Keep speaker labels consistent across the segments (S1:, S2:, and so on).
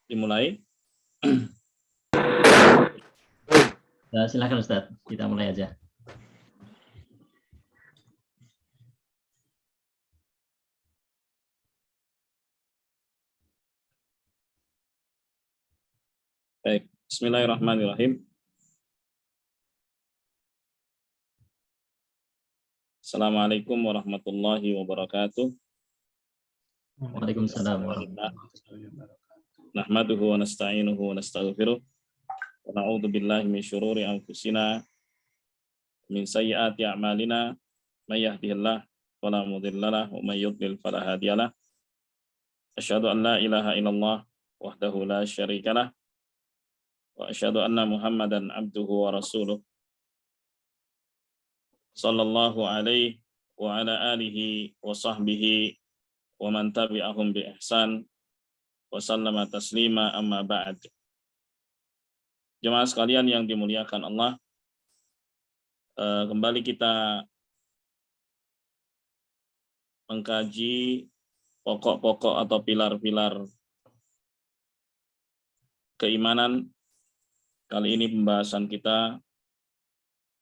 S1: Dimulai.
S2: Ya, silakan Ustaz, kita mulai aja.
S1: Baik, bismillahirrahmanirrahim. Assalamualaikum warahmatullahi wabarakatuh.
S2: Waalaikumsalam warahmatullahi wabarakatuh.
S1: Nahmaduhu wa nasta'inuhu wa nastaghfiruh. Wa na'udzu billahi min syururi anfusina min sayyiati a'malina may yahdihillahu fala mudhillalah wa may yudlil fala hadiyalah. Asyhadu an la ilaha illallah wahdahu la syarikalah wa asyhadu anna Muhammadan abduhu wa rasuluh. Sallallahu alaihi wa ala alihi wa sahbihi wa man tabi'ahum bi ihsan wa sallama taslima amma ba'd. Jemaah sekalian yang dimuliakan Allah, kembali kita mengkaji pokok-pokok atau pilar-pilar keimanan. Kali ini pembahasan kita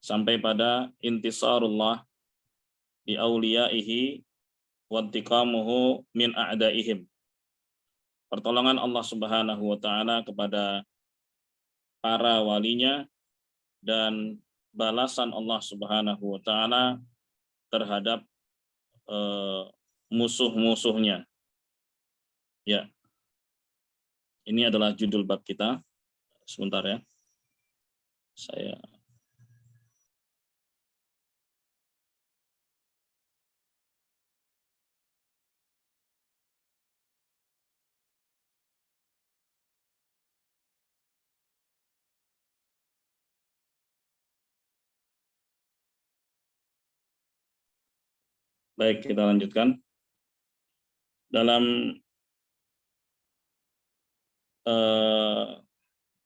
S1: sampai pada intisarullah bi auliyaihi wa intiqamuhu min a'daihim. Pertolongan Allah Subhanahu wa taala kepada para walinya dan balasan Allah Subhanahu wa taala terhadap musuh-musuhnya. Ya. Ini adalah judul bab kita. Sebentar ya. Saya Baik, kita lanjutkan. Dalam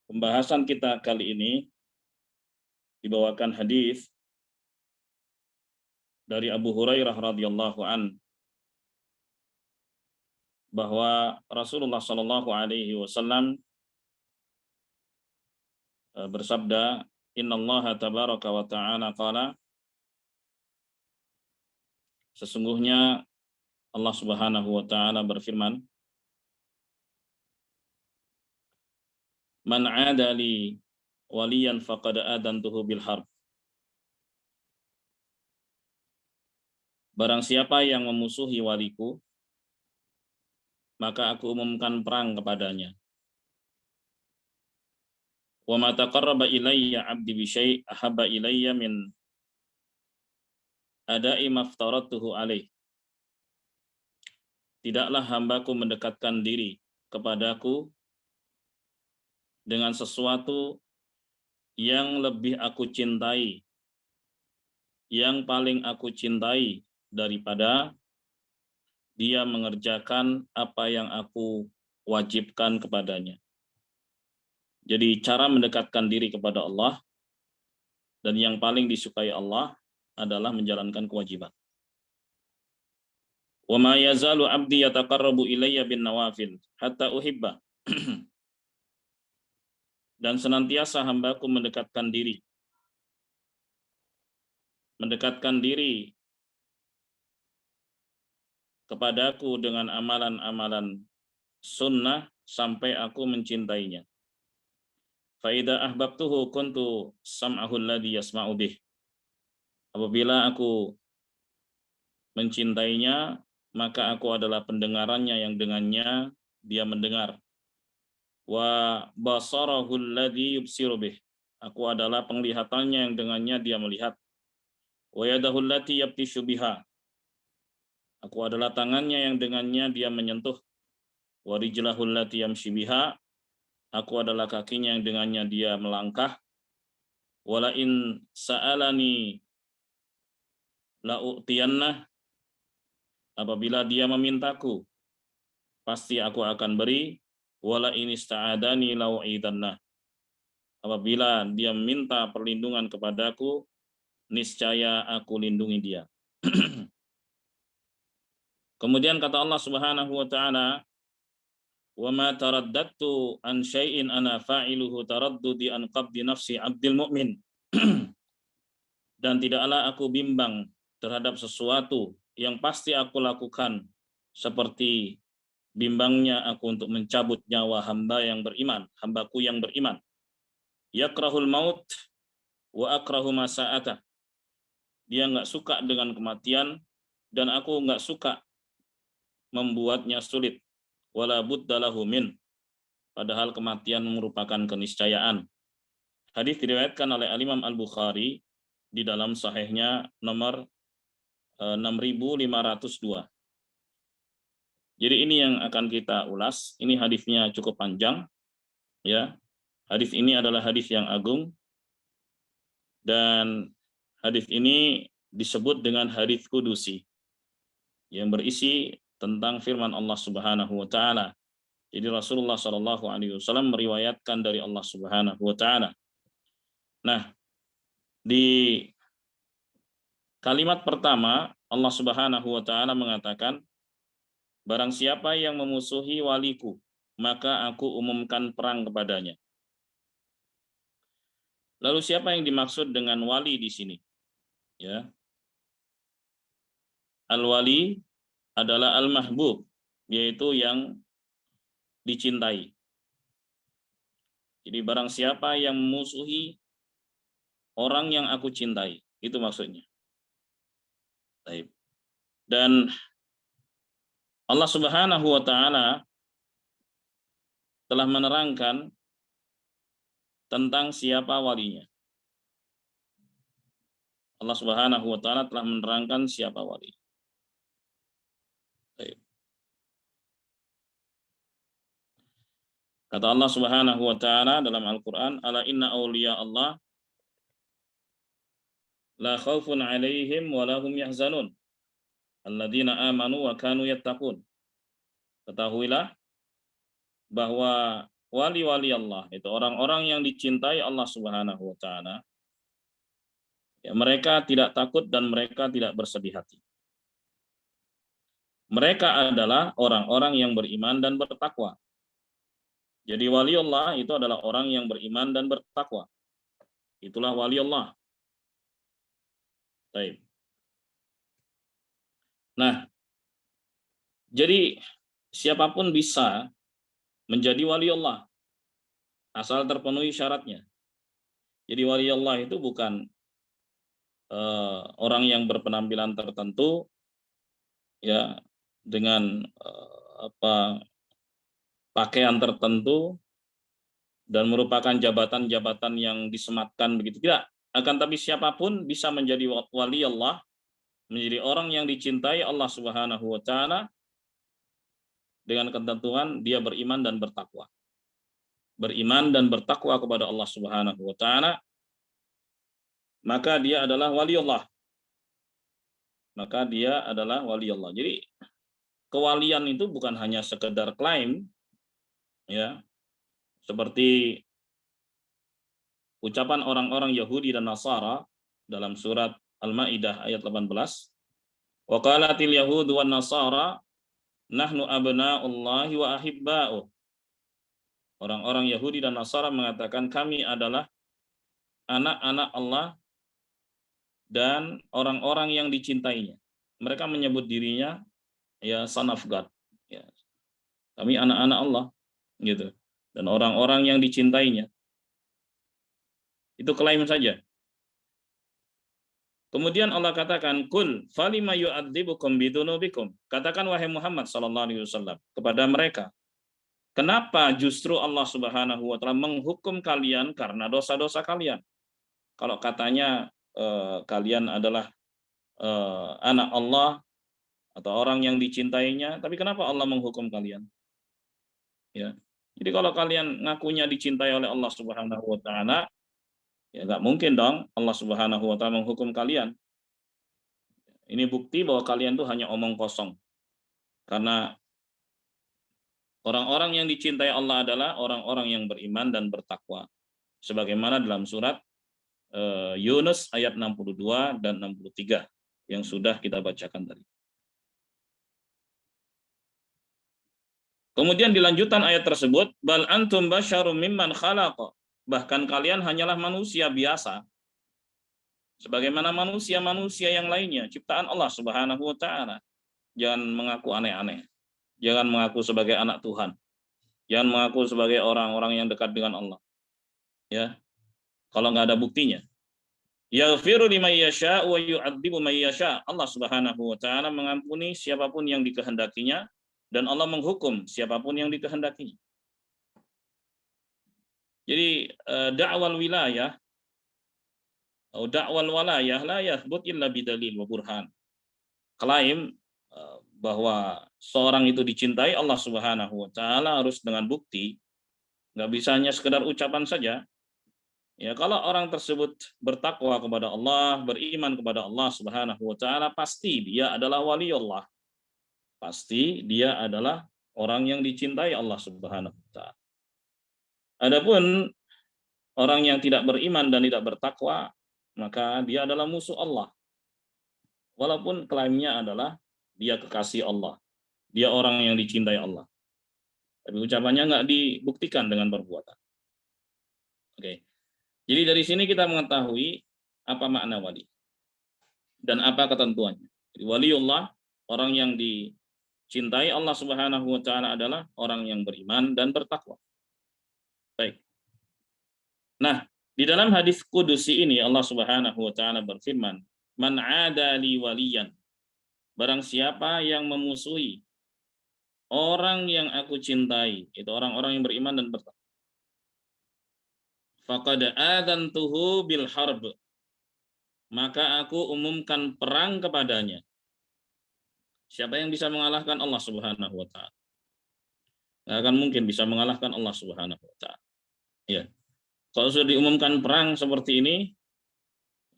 S1: pembahasan kita kali ini dibawakan hadis dari Abu Hurairah radhiyallahu an bahwa Rasulullah Shallallahu alaihi wasallam bersabda, "Innallaha tabaraka wa ta'ala qala," sesungguhnya Allah Subhanahu wa taala berfirman, "Man 'ada li waliyan faqad adantuhu bil harb." Barang siapa yang memusuhi waliku, maka aku umumkan perang kepadanya. Wa ma taqarraba ilayya 'abdi bi syai' ahabba ilayya min ada'i maftaratuhu alaih. Tidaklah hambaku mendekatkan diri kepadaku dengan sesuatu yang lebih aku cintai, yang paling aku cintai daripada dia mengerjakan apa yang aku wajibkan kepadanya. Jadi cara mendekatkan diri kepada Allah dan yang paling disukai Allah adalah menjalankan kewajiban. Wa ma yazalu 'abdi yataqarrabu ilayya bin nawafil hatta uhibba. Dan senantiasa hambaku mendekatkan diri kepadaku dengan amalan-amalan sunnah sampai aku mencintainya. Fa idza ahbabtuhu kuntu sam'ahu alladhi yasma'u bih. Apabila aku mencintainya, maka aku adalah pendengarannya yang dengannya dia mendengar. Wa basarahu alladhi yubsiru bih. Aku adalah penglihatannya yang dengannya dia melihat. Wa yadahu allati yabtishu biha. Aku adalah tangannya yang dengannya dia menyentuh. Wa rijlahu allati yamshi biha. Aku adalah kakinya yang dengannya dia melangkah. Wala in sa'alani la'u'tiyannah. Apabila dia memintaku, pasti aku akan beri. Wala in ista'adani la'u'idannah. Apabila dia minta perlindungan kepadaku, niscaya aku lindungi dia. Kemudian kata Allah Subhanahu wa taala, wa ma taraddadtu an syai'in ana fa'iluhu taraddudi an qabdi nafsi 'abdil mu'min. Dan tidaklah aku bimbang terhadap sesuatu yang pasti aku lakukan seperti bimbangnya aku untuk mencabut nyawa hamba yang beriman, hambaku yang beriman. Yakrahul maut wa akrahu masa'ata. Dia enggak suka dengan kematian dan aku enggak suka membuatnya sulit. Wala buddalahu min. Padahal kematian merupakan keniscayaan. Hadis diriwayatkan oleh Al-Imam Al-Bukhari di dalam sahihnya nomor 6502. Jadi ini yang akan kita ulas. Ini hadisnya cukup panjang, ya. Hadis ini adalah hadis yang agung dan hadis ini disebut dengan hadis kudusi yang berisi tentang firman Allah Subhanahu wa taala. Jadi Rasulullah Shallallahu alaihi wasallam meriwayatkan dari Allah Subhanahu wa taala. Nah, di kalimat pertama Allah Subhanahu wa taala mengatakan, barang siapa yang memusuhi waliku, maka aku umumkan perang kepadanya. Lalu siapa yang dimaksud dengan wali di sini? Ya. Al-wali adalah al-mahbub, yaitu yang dicintai. Jadi barang siapa yang memusuhi orang yang aku cintai, itu maksudnya. Baik. Dan Allah Subhanahu wa taala telah menerangkan tentang siapa walinya. Allah Subhanahu wa taala telah menerangkan siapa wali. Baik. Kata Allah Subhanahu wa taala dalam Al-Qur'an, "Ala inna awliya Allah la khaufun 'alaihim wa lahum yahzanun. Alladzina amanu wa kanu yattaqun." Ketahuilah bahwa wali-wali Allah itu orang-orang yang dicintai Allah Subhanahu wa taala. Ya, mereka tidak takut dan mereka tidak bersedih hati. Mereka adalah orang-orang yang beriman dan bertakwa. Jadi wali Allah itu adalah orang yang beriman dan bertakwa. Itulah wali Allah. Baik. Nah, jadi siapapun bisa menjadi wali Allah asal terpenuhi syaratnya. Jadi wali Allah itu bukan orang yang berpenampilan tertentu, ya, dengan pakaian tertentu dan merupakan jabatan-jabatan yang disematkan begitu, tidak. Akan tapi siapapun bisa menjadi wali Allah, menjadi orang yang dicintai Allah Subhanahu wa taala dengan ketentuan dia beriman dan bertakwa. Beriman dan bertakwa kepada Allah Subhanahu wa taala, maka dia adalah wali Allah. Maka dia adalah wali Allah. Jadi kewalian itu bukan hanya sekedar klaim, ya, seperti ucapan orang-orang Yahudi dan Nasara dalam surat Al-Maidah ayat 18. Wa qalatil yahudu wan nasara nahnu abna'ullahi wa ahibba'uh. Orang-orang Yahudi dan Nasara mengatakan kami adalah anak-anak Allah dan orang-orang yang dicintainya. Mereka menyebut dirinya ya son of God. Ya. Kami anak-anak Allah, gitu. Dan orang-orang yang dicintainya. Itu klaim saja. Kemudian Allah katakan, "Qul falima yu'adzibukum bidunubikum." Katakan wahai Muhammad sallallahu alaihi wasallam kepada mereka, kenapa justru Allah Subhanahu wa taala menghukum kalian karena dosa-dosa kalian? Kalau katanya kalian adalah anak Allah atau orang yang dicintainya, tapi kenapa Allah menghukum kalian? Ya. Jadi kalau kalian ngakunya dicintai oleh Allah Subhanahu wa taala, ya nggak mungkin dong Allah Subhanahu wa taala menghukum kalian. Ini bukti bahwa kalian tuh hanya omong kosong. Karena orang-orang yang dicintai Allah adalah orang-orang yang beriman dan bertakwa. Sebagaimana dalam surat Yunus ayat 62 dan 63 yang sudah kita bacakan tadi. Kemudian dilanjutkan ayat tersebut, bal antum basyarum mimman khalaqa. Bahkan kalian hanyalah manusia biasa. Sebagaimana manusia-manusia yang lainnya, ciptaan Allah Subhanahu wa taala. Jangan mengaku aneh-aneh. Jangan mengaku sebagai anak Tuhan. Jangan mengaku sebagai orang-orang yang dekat dengan Allah. Ya. Kalau nggak ada buktinya. Yaghfiru liman yasha wa yu'adzibu man yasha. Allah Subhanahu wa taala mengampuni siapapun yang dikehendakinya dan Allah menghukum siapapun yang dikehendakinya. Jadi dakwal wilayah atau dakwal walayah la yathbut illa bidalil wa burhan. Klaim bahwa seorang itu dicintai Allah Subhanahu wa taala harus dengan bukti, nggak bisa hanya sekedar ucapan saja. Ya, kalau orang tersebut bertakwa kepada Allah, beriman kepada Allah Subhanahu wa taala, pasti dia adalah wali Allah. Pasti dia adalah orang yang dicintai Allah Subhanahu wa taala. Adapun orang yang tidak beriman dan tidak bertakwa, maka dia adalah musuh Allah. Walaupun klaimnya adalah dia kekasih Allah. Dia orang yang dicintai Allah. Tapi ucapannya nggak dibuktikan dengan perbuatan. Oke. Jadi dari sini kita mengetahui apa makna wali. Dan apa ketentuannya. Jadi waliullah, orang yang dicintai Allah Subhanahu wa taala adalah orang yang beriman dan bertakwa. Baik. Nah, di dalam hadis kudusi ini Allah Subhanahu wa taala berfirman, "Man 'ada li waliyan." Barang siapa yang memusuhi orang yang aku cintai, itu orang-orang yang beriman dan bertakwa. Faqad adantuhu bil harb. Maka aku umumkan perang kepadanya. Siapa yang bisa mengalahkan Allah Subhanahu wa taala? Nggak akan mungkin bisa mengalahkan Allah Subhanahu wa taala. Ya. Kalau sudah diumumkan perang seperti ini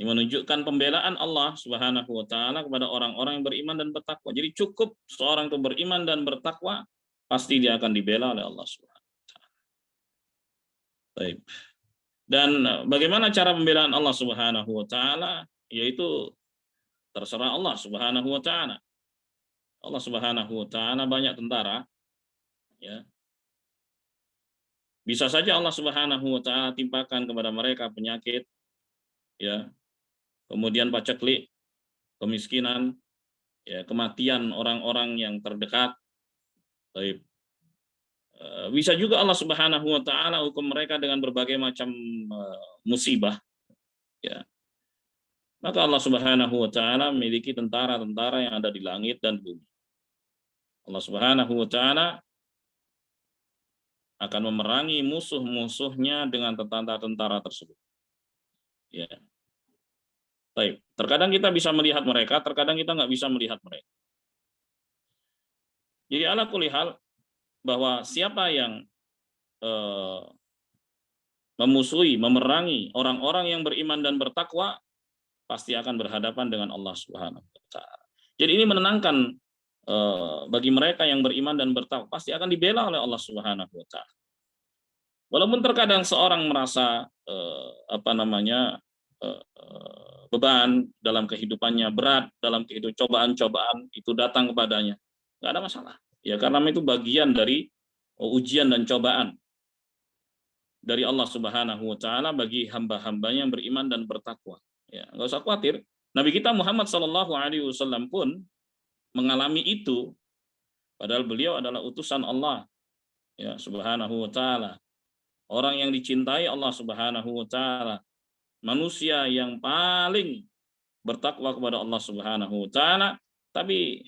S1: menunjukkan pembelaan Allah Subhanahu wa taala kepada orang-orang yang beriman dan bertakwa. Jadi cukup seorang itu beriman dan bertakwa, pasti dia akan dibela oleh Allah Subhanahu wa taala. Baik. Dan bagaimana cara pembelaan Allah Subhanahu wa taala? Yaitu terserah Allah Subhanahu wa taala. Allah Subhanahu wa taala banyak tentara, ya. Bisa saja Allah Subhanahu wa taala timpakan kepada mereka penyakit, ya. Kemudian paceklik, kemiskinan, ya, kematian orang-orang yang terdekat. Baik. Bisa juga Allah Subhanahu wa taala hukum mereka dengan berbagai macam musibah, ya. Maka Allah Subhanahu wa taala memiliki tentara-tentara yang ada di langit dan bumi. Allah Subhanahu wa taala akan memerangi musuh-musuhnya dengan tentara-tentara tersebut. Ya. Baik. Terkadang kita bisa melihat mereka, terkadang kita nggak bisa melihat mereka. Jadi ala kulli hal bahwa siapa yang memusuhi, memerangi orang-orang yang beriman dan bertakwa, pasti akan berhadapan dengan Allah Subhanahu wa taala. Jadi ini menenangkan bagi mereka yang beriman dan bertakwa, pasti akan dibela oleh Allah Subhanahu wa taala. Walaupun terkadang seorang merasa beban dalam kehidupannya, berat dalam kehidupan, cobaan-cobaan itu datang kepadanya, nggak ada masalah. Ya, karena itu bagian dari ujian dan cobaan dari Allah Subhanahu wa taala bagi hamba-hambanya yang beriman dan bertakwa. Ya, nggak usah khawatir. Nabi kita Muhammad sallallahu alaihi wasallam pun mengalami itu, padahal beliau adalah utusan Allah, ya, Subhanahu wa taala. Orang yang dicintai Allah Subhanahu wa taala, manusia yang paling bertakwa kepada Allah Subhanahu wa taala, tapi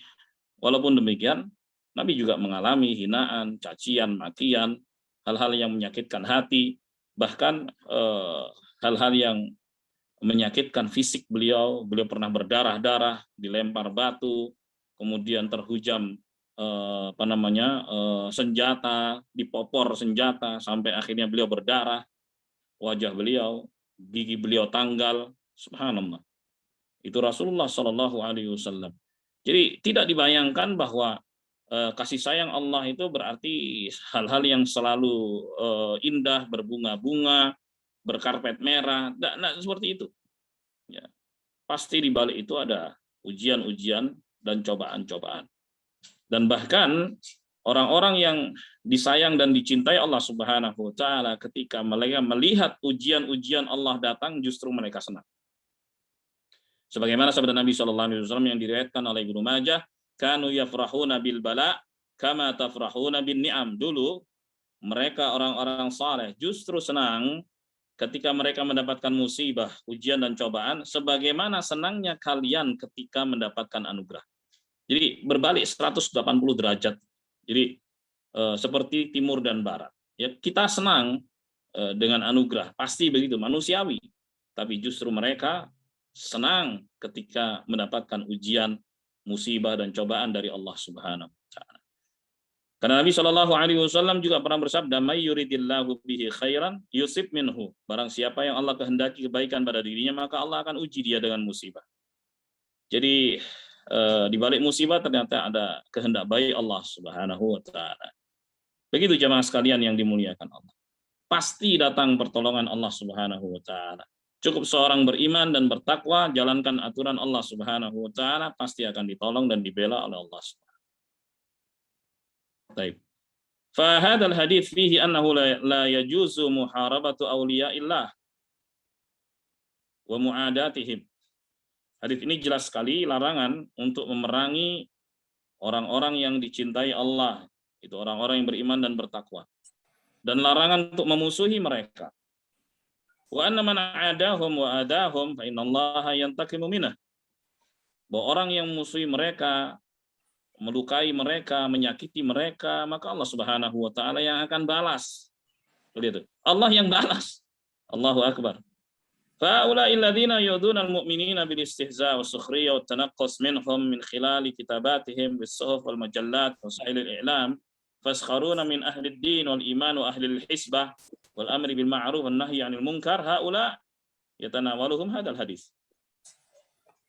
S1: walaupun demikian Nabi juga mengalami hinaan, cacian, makian, hal-hal yang menyakitkan hati, bahkan hal-hal yang menyakitkan fisik beliau. Beliau pernah berdarah-darah, dilempar batu, kemudian terhujam senjata, dipopor senjata sampai akhirnya beliau berdarah, wajah beliau, gigi beliau tanggal. Subhanallah. Itu Rasulullah Shallallahu alaihi wasallam. Jadi tidak dibayangkan bahwa kasih sayang Allah itu berarti hal-hal yang selalu indah, berbunga-bunga, berkarpet merah, tidak seperti itu. Ya. Pasti di balik itu ada ujian-ujian dan cobaan-cobaan. Dan bahkan Orang-orang yang disayang dan dicintai Allah Subhanahu wa taala, ketika mereka melihat ujian-ujian Allah datang, justru mereka senang. Sebagaimana sabda Nabi Shallallahu alaihi wasallam yang diriwayatkan oleh Ibnu Majah, kanu yafrahuna bil bala kama tafrahuna bin ni'am. Dulu mereka orang-orang saleh justru senang ketika mereka mendapatkan musibah, ujian dan cobaan, sebagaimana senangnya kalian ketika mendapatkan anugerah. Jadi berbalik 180 derajat. Jadi seperti timur dan barat. Ya, kita senang dengan anugerah, pasti begitu, manusiawi. Tapi justru mereka senang ketika mendapatkan ujian, musibah dan cobaan dari Allah Subhanahu wa taala. Karena Nabi Shallallahu alaihi wasallam juga pernah bersabda, "May yuridillahu bihi khairan yusib minhu." Barang siapa yang Allah kehendaki kebaikan pada dirinya, maka Allah akan uji dia dengan musibah. Jadi di balik musibah ternyata ada kehendak baik Allah Subhanahu wa taala. Begitu jemaah sekalian yang dimuliakan Allah. Pasti datang pertolongan Allah Subhanahu wa taala. Cukup seorang beriman dan bertakwa, jalankan aturan Allah Subhanahu wa taala, pasti akan ditolong dan dibela oleh Allah Subhanahu. Baik. Fa hadzal hadits fihi annahu la yajuzu muharabatu awliyaillah wa mu'adatihim. Hadis ini jelas sekali larangan untuk memerangi orang-orang yang dicintai Allah, itu orang-orang yang beriman dan bertakwa. Dan larangan untuk memusuhi mereka. Wa anna man adahum wa adahum fa innallaha yantaqimu minhu. Bahwa orang yang memusuhi mereka, melukai mereka, menyakiti mereka, maka Allah Subhanahu wa taala yang akan balas. Begitu. Allah yang balas. Allahu akbar. فَأُولَٰئِ الَّذِينَ يُؤْذُونَ الْمُؤْمِنِينَ بِالِاسْتِهْزَاءِ وَالسُّخْرِيَّةِ وَالتَّنَقُّصِ مِنْهُمْ مِنْ خِلَالِ كِتَابَاتِهِمْ بِالصُّحُفِ وَالْمَجَلَّاتِ وَوَسَائِلِ الْإِعْلَامِ فَيَسْخَرُونَ مِنْ أَهْلِ الدِّينِ وَالْإِيمَانِ وَأَهْلِ الْحِسْبَةِ وَالْأَمْرِ بِالْمَعْرُوفِ وَالنَّهْيِ عَنِ الْمُنكَرِ هَؤُلَاءِ يَتَنَاوَلُهُمْ هَذَا الْحَدِيث.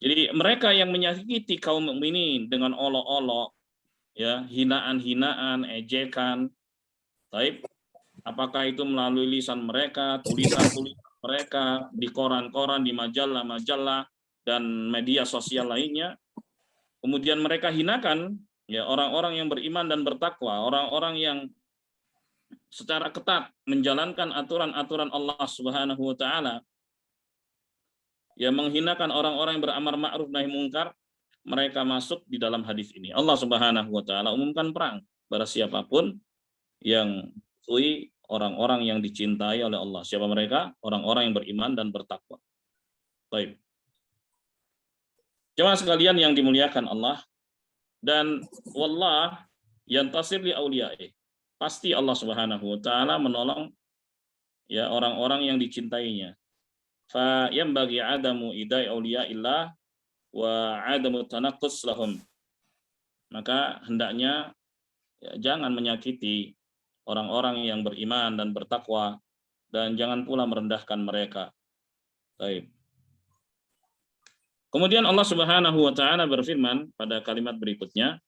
S1: Jadi mereka yang menyakiti kaum mukminin dengan olok-olok, ya, hinaan-hinaan, ejekan, baik, apakah itu melalui lisan mereka, tulisan-tulisan mereka di koran-koran, di majalah-majalah dan media sosial lainnya, kemudian mereka hinakan ya orang-orang yang beriman dan bertakwa, orang-orang yang secara ketat menjalankan aturan-aturan Allah Subhanahu wa taala, ya menghinakan orang-orang yang beramal ma'ruf nahi mungkar, mereka masuk di dalam hadis ini. Allah Subhanahu wa taala umumkan perang pada siapapun yang orang-orang yang dicintai oleh Allah. Siapa mereka? Orang-orang yang beriman dan bertakwa. Baik. Jemaah sekalian yang dimuliakan Allah, dan wallah yantasir li auliyaih. Pasti Allah Subhanahu wa taala menolong ya orang-orang yang dicintainya. Fa yanbaghi adamu idai auliyaillah wa adamu tanaqqus lahum. Maka hendaknya ya, jangan menyakiti orang-orang yang beriman dan bertakwa, dan jangan pula merendahkan mereka. Baik. Kemudian Allah Subhanahu wa taala berfirman pada kalimat berikutnya,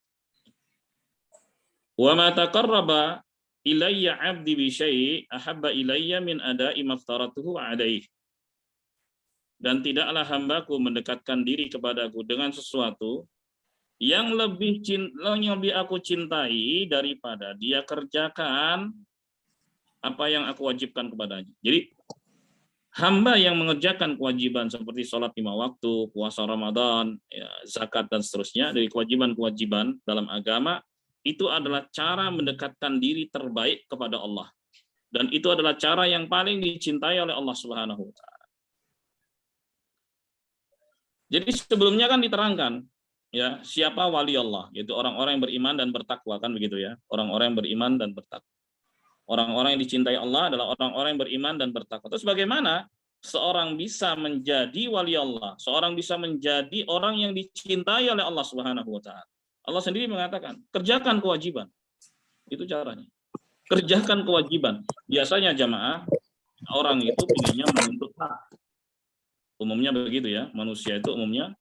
S1: "Wa ma taqarraba ilayya 'abdi bi syai' ahabba ilayya min ada'i maftaratuhu 'alaihi." Dan tidaklah hambaku mendekatkan diri kepadaku dengan sesuatu yang lebih aku cintai daripada dia kerjakan apa yang aku wajibkan kepadanya. Jadi hamba yang mengerjakan kewajiban seperti sholat 5 waktu, puasa Ramadan, ya, zakat dan seterusnya dari kewajiban-kewajiban dalam agama, itu adalah cara mendekatkan diri terbaik kepada Allah. Dan itu adalah cara yang paling dicintai oleh Allah Subhanahu wa taala. Jadi sebelumnya kan diterangkan ya, siapa wali Allah, yaitu orang-orang yang beriman dan bertakwa, kan begitu ya. Orang-orang yang beriman dan bertakwa. Orang-orang yang dicintai Allah adalah orang-orang yang beriman dan bertakwa. Terus bagaimana seorang bisa menjadi wali Allah? Seorang bisa menjadi orang yang dicintai oleh Allah Subhanahu wa taala. Allah sendiri mengatakan, kerjakan kewajiban. Itu caranya. Kerjakan kewajiban. Biasanya jamaah, orang itu pinginnya menuntut hak. Umumnya begitu ya, manusia itu umumnya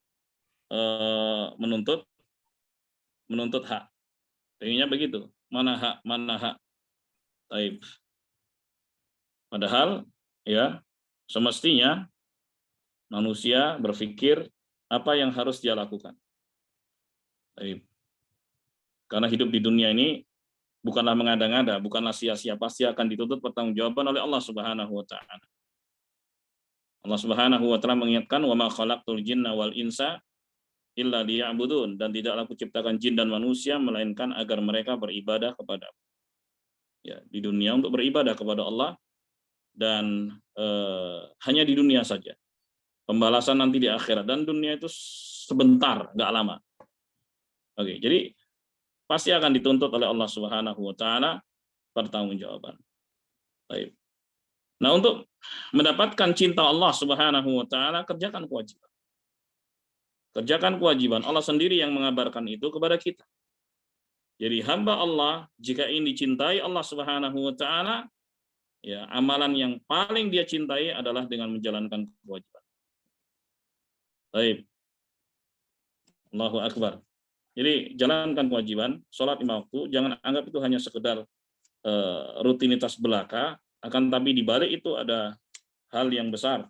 S1: menuntut hak. Pengennya begitu. Mana hak. Taib. Padahal ya semestinya manusia berpikir apa yang harus dia lakukan. Taib. Karena hidup di dunia ini bukanlah mengada-ngada, bukanlah sia-sia, pasti akan dituntut pertanggungjawaban oleh Allah Subhanahu wa taala. Allah Subhanahu wa taala mengingatkan, "Wa ma khalaqtul jinna wal insa illa liya'budun," dan tidaklah kuciptakan jin dan manusia melainkan agar mereka beribadah kepada ya, di dunia untuk beribadah kepada Allah, dan hanya di dunia saja. Pembalasan nanti di akhirat, dan dunia itu sebentar, nggak lama. Oke, jadi pasti akan dituntut oleh Allah Subhanahu wa taala pertanggungjawaban. Baik. Nah, untuk mendapatkan cinta Allah Subhanahu wa taala, kerjakan kewajiban. Kerjakan kewajiban. Allah sendiri yang mengabarkan itu kepada kita. Jadi hamba Allah jika ini dicintai Allah Subhanahu wa taala, ya, amalan yang paling dia cintai adalah dengan menjalankan kewajiban. Baik. Allahu akbar. Jadi jalankan kewajiban, sholat 5 waktu, jangan anggap itu hanya sekedar rutinitas belaka, akan tapi di balik itu ada hal yang besar.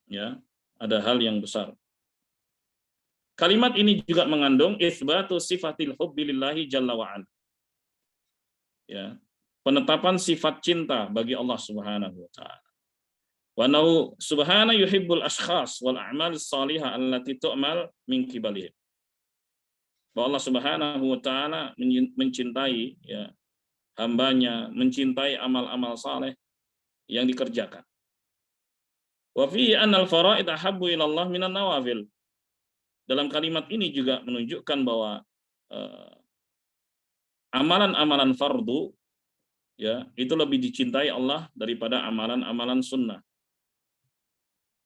S1: Ya, ada hal yang besar. Kalimat ini juga mengandung itsbatu sifatil hubbi lillahi jalla wa ala. Ya, penetapan sifat cinta bagi Allah Subhanahu wa taala. Wa nahu subhana yuhibbul ashkhas wal a'mal salihah allati tu'mal min qibalihim. Bahwa Allah Subhanahu wa taala mencintai ya hambanya, mencintai amal-amal saleh yang dikerjakan. Wa fi anna al-fara'id ahabbu ila Allah minan nawafil. Dalam kalimat ini juga menunjukkan bahwa amalan-amalan fardu ya itu lebih dicintai Allah daripada amalan-amalan sunnah.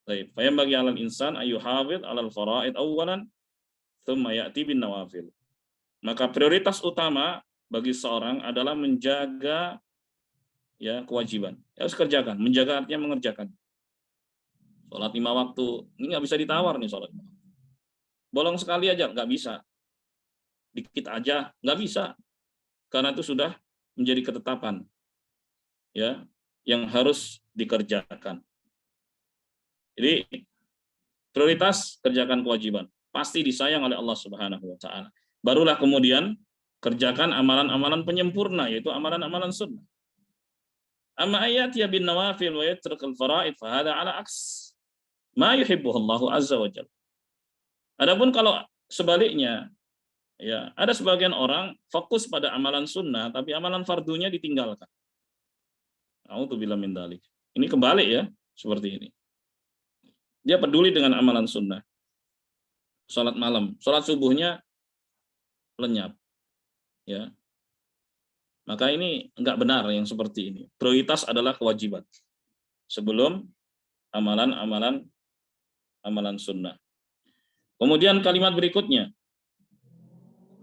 S1: Baik, fa bagi alal insan ayu hafid alal fara'id awwalan tsumma ya'ti bin nawafil. Maka prioritas utama bagi seorang adalah menjaga ya kewajiban. Ya, harus kerjakan, menjaga artinya mengerjakan. Sholat 5 waktu, ini nggak bisa ditawar nih sholat. Bolong sekali aja nggak bisa. Dikit aja nggak bisa. Karena itu sudah menjadi ketetapan ya yang harus dikerjakan. Jadi prioritas kerjakan kewajiban. Pasti disayang oleh Allah Subhanahu wa taala. Barulah kemudian kerjakan amalan-amalan penyempurna, yaitu amalan-amalan sunnah. Amma ayat ya bin nawafil wa yatrukul fara'id fa hada ala aks ma yuhibbuhu Allah azza wa jalla. Adapun kalau sebaliknya, ya, ada sebagian orang fokus pada amalan sunnah tapi amalan fardunya ditinggalkan. A'udzubillahi min dzalik. Ini kebalik ya, seperti ini. Dia peduli dengan amalan sunnah. Salat malam, salat subuhnya lenyap. Ya. Maka ini enggak benar yang seperti ini. Prioritas adalah kewajiban sebelum amalan-amalan sunnah. Kemudian kalimat berikutnya,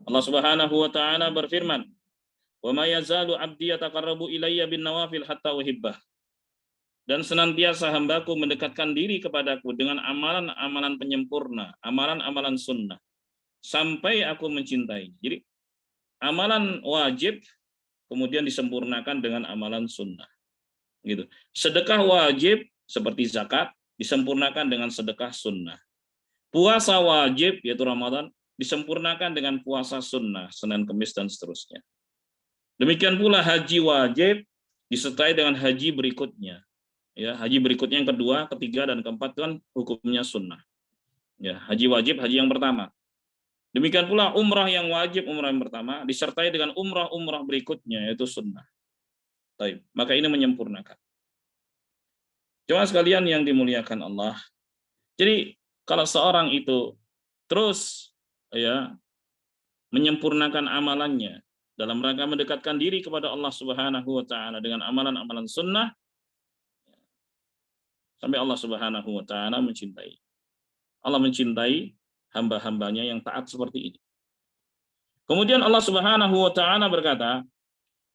S1: Allah Subhanahu wa taala berfirman, "Wa ma yazalu 'abdi yataqarrabu ilayya bin nawafil hatta uhibbah." Dan senantiasa hambaku mendekatkan diri kepadaku dengan amalan-amalan penyempurna, amalan-amalan sunnah, sampai aku mencintai. Jadi amalan wajib kemudian disempurnakan dengan amalan sunnah. Gitu. Sedekah wajib seperti zakat disempurnakan dengan sedekah sunnah. Puasa wajib yaitu Ramadan disempurnakan dengan puasa sunnah, Senin, Kamis dan seterusnya. Demikian pula haji wajib disertai dengan haji berikutnya. Ya, haji berikutnya yang kedua, ketiga dan keempat kan hukumnya sunnah. Ya, haji wajib haji yang pertama. Demikian pula umrah yang wajib umrah yang pertama disertai dengan umrah berikutnya yaitu sunnah. Baik, maka ini menyempurnakan. Jemaah sekalian yang dimuliakan Allah. Jadi kalau seorang itu terus ya menyempurnakan amalannya dalam rangka mendekatkan diri kepada Allah Subhanahu wa taala dengan amalan-amalan sunnah, sampai Allah Subhanahu wa taala mencintai. Allah mencintai hamba-hambanya yang taat seperti ini. Kemudian Allah Subhanahu wa taala berkata,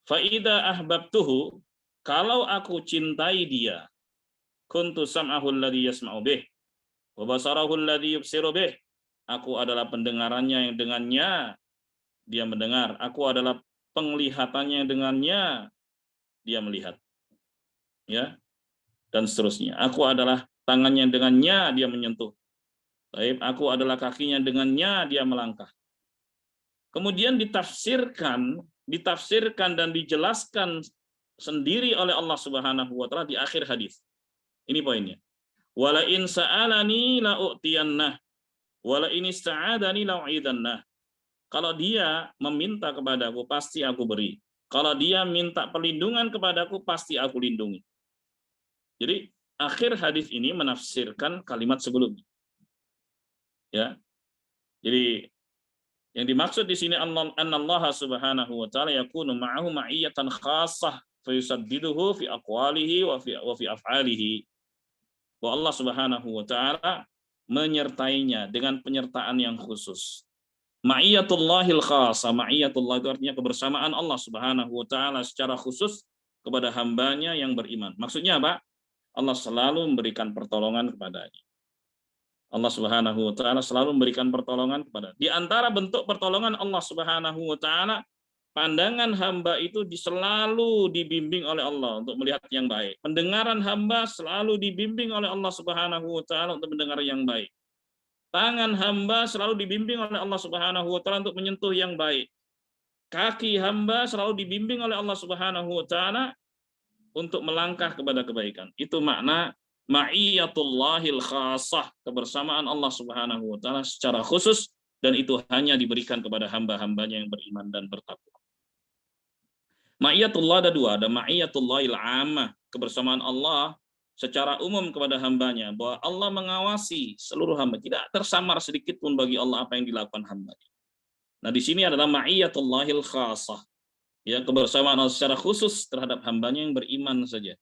S1: "Fa idza ahbabtuhu," kalau aku cintai dia, kuntu sam'ahu alladhi yasma'u bih wa basarahu alladhi yubsiru bih. Aku adalah pendengarannya yang dengannya dia mendengar, aku adalah penglihatannya yang dengannya dia melihat. Ya. Dan seterusnya. Aku adalah tangannya dengannya dia menyentuh. Baik, aku adalah kakinya dengannya dia melangkah. Kemudian ditafsirkan ditafsirkan dan dijelaskan sendiri oleh Allah Subhanahu wa taala di akhir hadis. Ini poinnya. Wala in sa'alani la u'tiyannah wala in ista'adani la u'idannah. Kalau dia meminta kepadaku pasti aku beri. Kalau dia minta perlindungan kepadaku pasti aku lindungi. Jadi akhir hadis ini menafsirkan kalimat sebelumnya. Ya. Jadi yang dimaksud di sini Allah Subhanahu wa taala yakunu ma'ahu ma'iyatan khassah fa yusaddiduhu fi aqwalihi wa fi af'alihi. Bahwa Allah Subhanahu wa taala menyertainya dengan penyertaan yang khusus. Ma'iyatullahil khassa, ma'iyatullah itu artinya kebersamaan Allah Subhanahu wa taala secara khusus kepada hambanya yang beriman. Maksudnya apa? Allah selalu memberikan pertolongan kepadanya. Allah Subhanahu wa taala selalu memberikan pertolongan kepada. Di antara bentuk pertolongan Allah Subhanahu wa taala, pandangan hamba itu selalu dibimbing oleh Allah untuk melihat yang baik. Pendengaran hamba selalu dibimbing oleh Allah Subhanahu wa taala untuk mendengar yang baik. Tangan hamba selalu dibimbing oleh Allah Subhanahu wa taala untuk menyentuh yang baik. Kaki hamba selalu dibimbing oleh Allah Subhanahu wa taala untuk melangkah kepada kebaikan. Itu makna ma'iyatullahil khassah, kebersamaan Allah Subhanahu wa taala secara khusus, dan itu hanya diberikan kepada hamba-hambanya yang beriman dan bertakwa. Ma'iyatullah ada dua, ada ma'iyatullahil 'ammah, kebersamaan Allah secara umum kepada hambanya, bahwa Allah mengawasi seluruh hamba, tidak tersamar sedikit pun bagi Allah apa yang dilakukan hamba. Nah, di sini adalah ma'iyatullahil khassah, ya, kebersamaan Allah secara khusus terhadap hambanya yang beriman saja.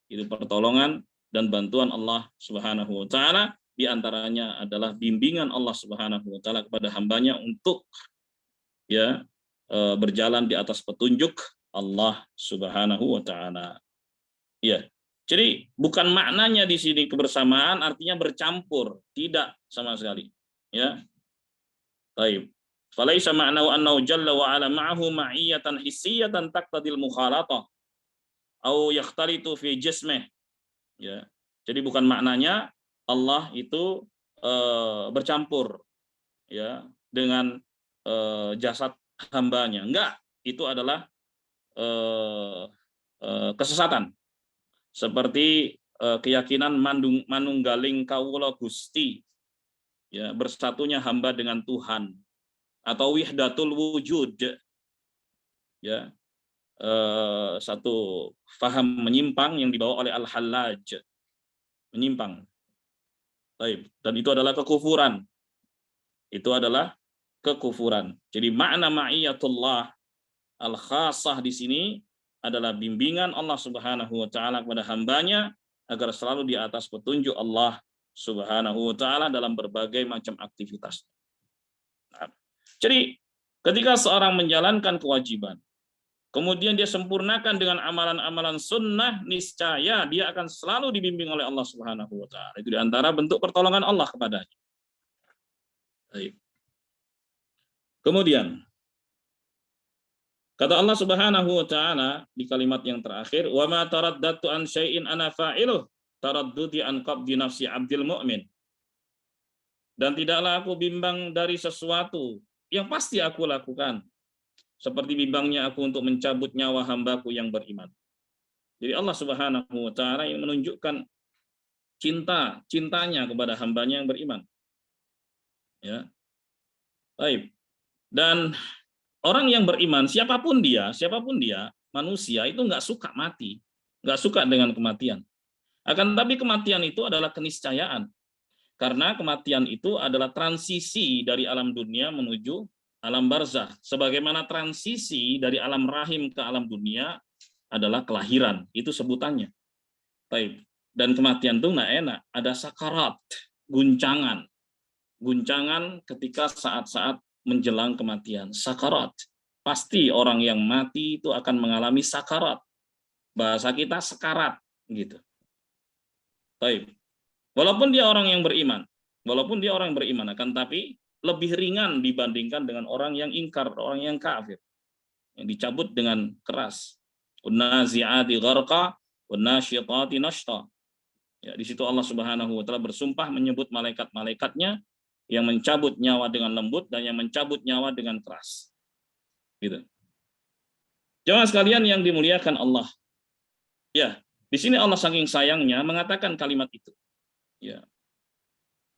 S1: Itu pertolongan dan bantuan Allah Subhanahu wa taala, di antaranya adalah bimbingan Allah Subhanahu wa taala kepada hambanya untuk ya berjalan di atas petunjuk Allah Subhanahu wa taala. Ya. Jadi bukan maknanya di sini kebersamaan artinya bercampur, tidak sama sekali. Ya. Baik. Falaisa ma'nahu annahu jalla wa ala ma'ahu ma'iyatan hissiyatan taqtadil mukhalatah au yakhtalitu fi jismih. Ya. Jadi bukan maknanya Allah itu bercampur ya dengan jasad hambanya. Enggak, itu adalah kesesatan. Seperti keyakinan manunggaling kawula Gusti, ya, bersatunya hamba dengan Tuhan, atau wihdatul wujud, ya, satu faham menyimpang yang dibawa oleh Al-Hallaj, menyimpang. Baik, dan itu adalah kekufuran. Itu adalah kekufuran. Jadi makna ma'iyatullah al-khassah di sini adalah bimbingan Allah Subhanahu wa taala kepada hambanya agar selalu di atas petunjuk Allah Subhanahu wa taala dalam berbagai macam aktivitas. Nah, jadi ketika seorang menjalankan kewajiban, kemudian dia sempurnakan dengan amalan-amalan sunnah, niscaya dia akan selalu dibimbing oleh Allah Subhanahu wa taala. Itu di antara bentuk pertolongan Allah kepadanya. Baik. Kemudian kata Allah Subhanahu wa taala di kalimat yang terakhir, "Wa ma taraddatu an syai'in ana fa'iluh, taraddudi an qabdi nafsi 'abdil mu'min." Dan tidaklah aku bimbang dari sesuatu yang pasti aku lakukan, seperti bimbangnya aku untuk mencabut nyawa hambaku yang beriman. Jadi Allah Subhanahu wa taala yang menunjukkan cintanya kepada hambanya yang beriman. Ya. Baik. Dan orang yang beriman, siapapun dia, manusia itu nggak suka mati, nggak suka dengan kematian. Akan tetapi kematian itu adalah keniscayaan, karena kematian itu adalah transisi dari alam dunia menuju alam barzah. Sebagaimana transisi dari alam rahim ke alam dunia adalah kelahiran, itu sebutannya. Baik. Dan kematian itu nggak enak, ada sakarat, guncangan ketika saat-saat menjelang kematian, sakarat. Pasti orang yang mati itu akan mengalami sakarat. Bahasa kita sekarat, gitu. Baik. Walaupun dia orang yang beriman, akan tapi lebih ringan dibandingkan dengan orang yang ingkar, orang yang kafir, yang dicabut dengan keras. Unnazi'ati gharqa, unnasyitati nashta. Ya, di situ Allah Subhanahu wa taala bersumpah menyebut malaikat-malaikatnya yang mencabut nyawa dengan lembut dan yang mencabut nyawa dengan keras. Gitu. Jemaah sekalian yang dimuliakan Allah. Ya, di sini Allah saking sayangnya mengatakan kalimat itu. Ya,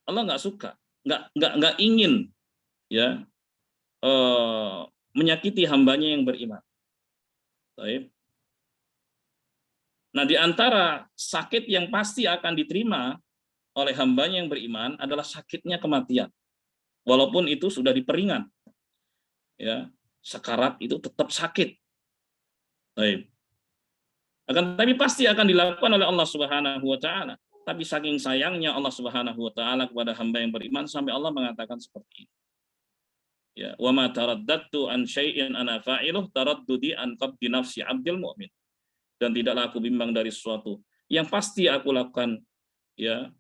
S1: Allah nggak suka, nggak ingin, ya, menyakiti hambanya yang beriman. Baik. Nah, di antara sakit yang pasti akan diterima oleh hambanya yang beriman adalah sakitnya kematian. Walaupun itu sudah diperingan, ya, sakarat itu tetap sakit. Baik. Tapi pasti akan dilakukan oleh Allah Subhanahu wa taala. Tapi saking sayangnya Allah Subhanahu wa taala kepada hamba yang beriman sampai Allah mengatakan seperti ini. Ya, wa ma taraddadtu an syai'in ana fa'iluh taraddudi an qabdi nafsi 'abdil mu'min. Dan tidaklah aku bimbang dari sesuatu yang pasti aku lakukan, ya,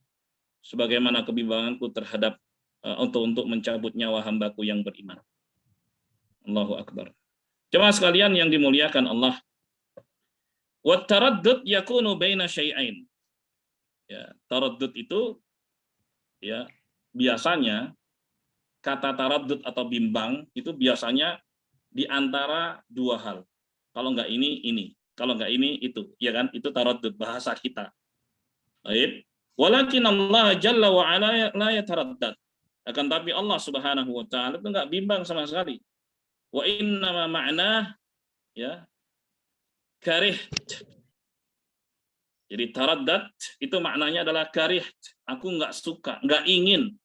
S1: sebagaimana kebimbanganku terhadap untuk mencabut nyawa hambaku yang beriman. Allahu akbar. Jemaah sekalian yang dimuliakan Allah, wa taraddud yakunu baina syai'ain. Ya, taraddud itu, ya, biasanya kata taraddud atau bimbang itu biasanya di antara dua hal. Kalau enggak ini, kalau enggak ini itu, ya kan? Itu taraddud bahasa kita. Baik. Walakin Allah jalla wa ala la yataraddad. Akan tapi Allah Subhanahu wa taala itu enggak bimbang sama sekali. Wa inna ma'na, ya, karih. Jadi taraddad itu maknanya adalah karih. Aku enggak suka, enggak ingin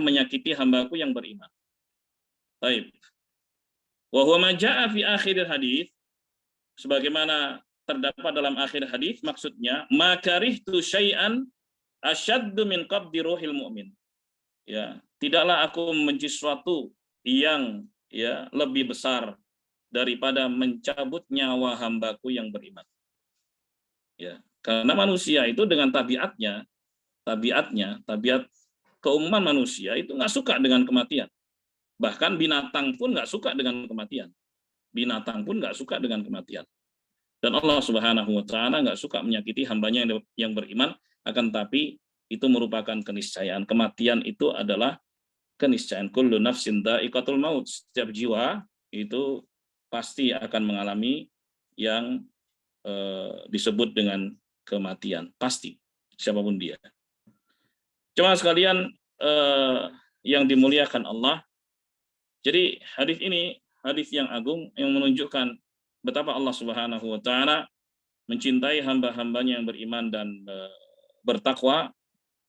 S1: menyakiti hambaku yang beriman. Baik. Wa huwa ma jaa fi akhir hadis, sebagaimana terdapat dalam akhir hadis, maksudnya ma karihtu syai'an asyaddu min qabdi ruhil mu'min. Ya, tidaklah aku membenci sesuatu yang, ya, lebih besar daripada mencabut nyawa hambaku yang beriman. Ya, karena manusia itu dengan tabiat keumuman manusia itu nggak suka dengan kematian. Bahkan binatang pun nggak suka dengan kematian. Dan Allah Subhanahu wa taala nggak suka menyakiti hambanya yang beriman, akan tapi itu merupakan keniscayaan. Kematian itu adalah keniscayaan. Kullu nafsin dha'iqatul maut. Setiap jiwa itu pasti akan mengalami yang disebut dengan kematian, pasti, siapapun dia. Cuma sekalian yang dimuliakan Allah, jadi hadis ini hadis yang agung yang menunjukkan betapa Allah Subhanahu wa taala mencintai hamba-hambanya yang beriman dan bertakwa,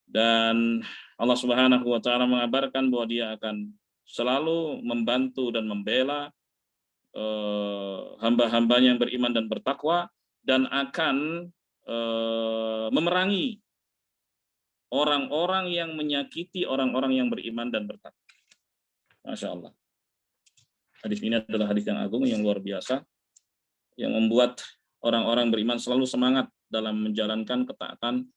S1: dan Allah Subhanahu wa taala mengabarkan bahwa Dia akan selalu membantu dan membela hamba-hambanya yang beriman dan bertakwa, dan akan memerangi orang-orang yang menyakiti orang-orang yang beriman dan bertakwa. Masya Allah. Hadis ini adalah hadis yang agung, yang luar biasa, yang membuat orang-orang beriman selalu semangat dalam menjalankan ketaatan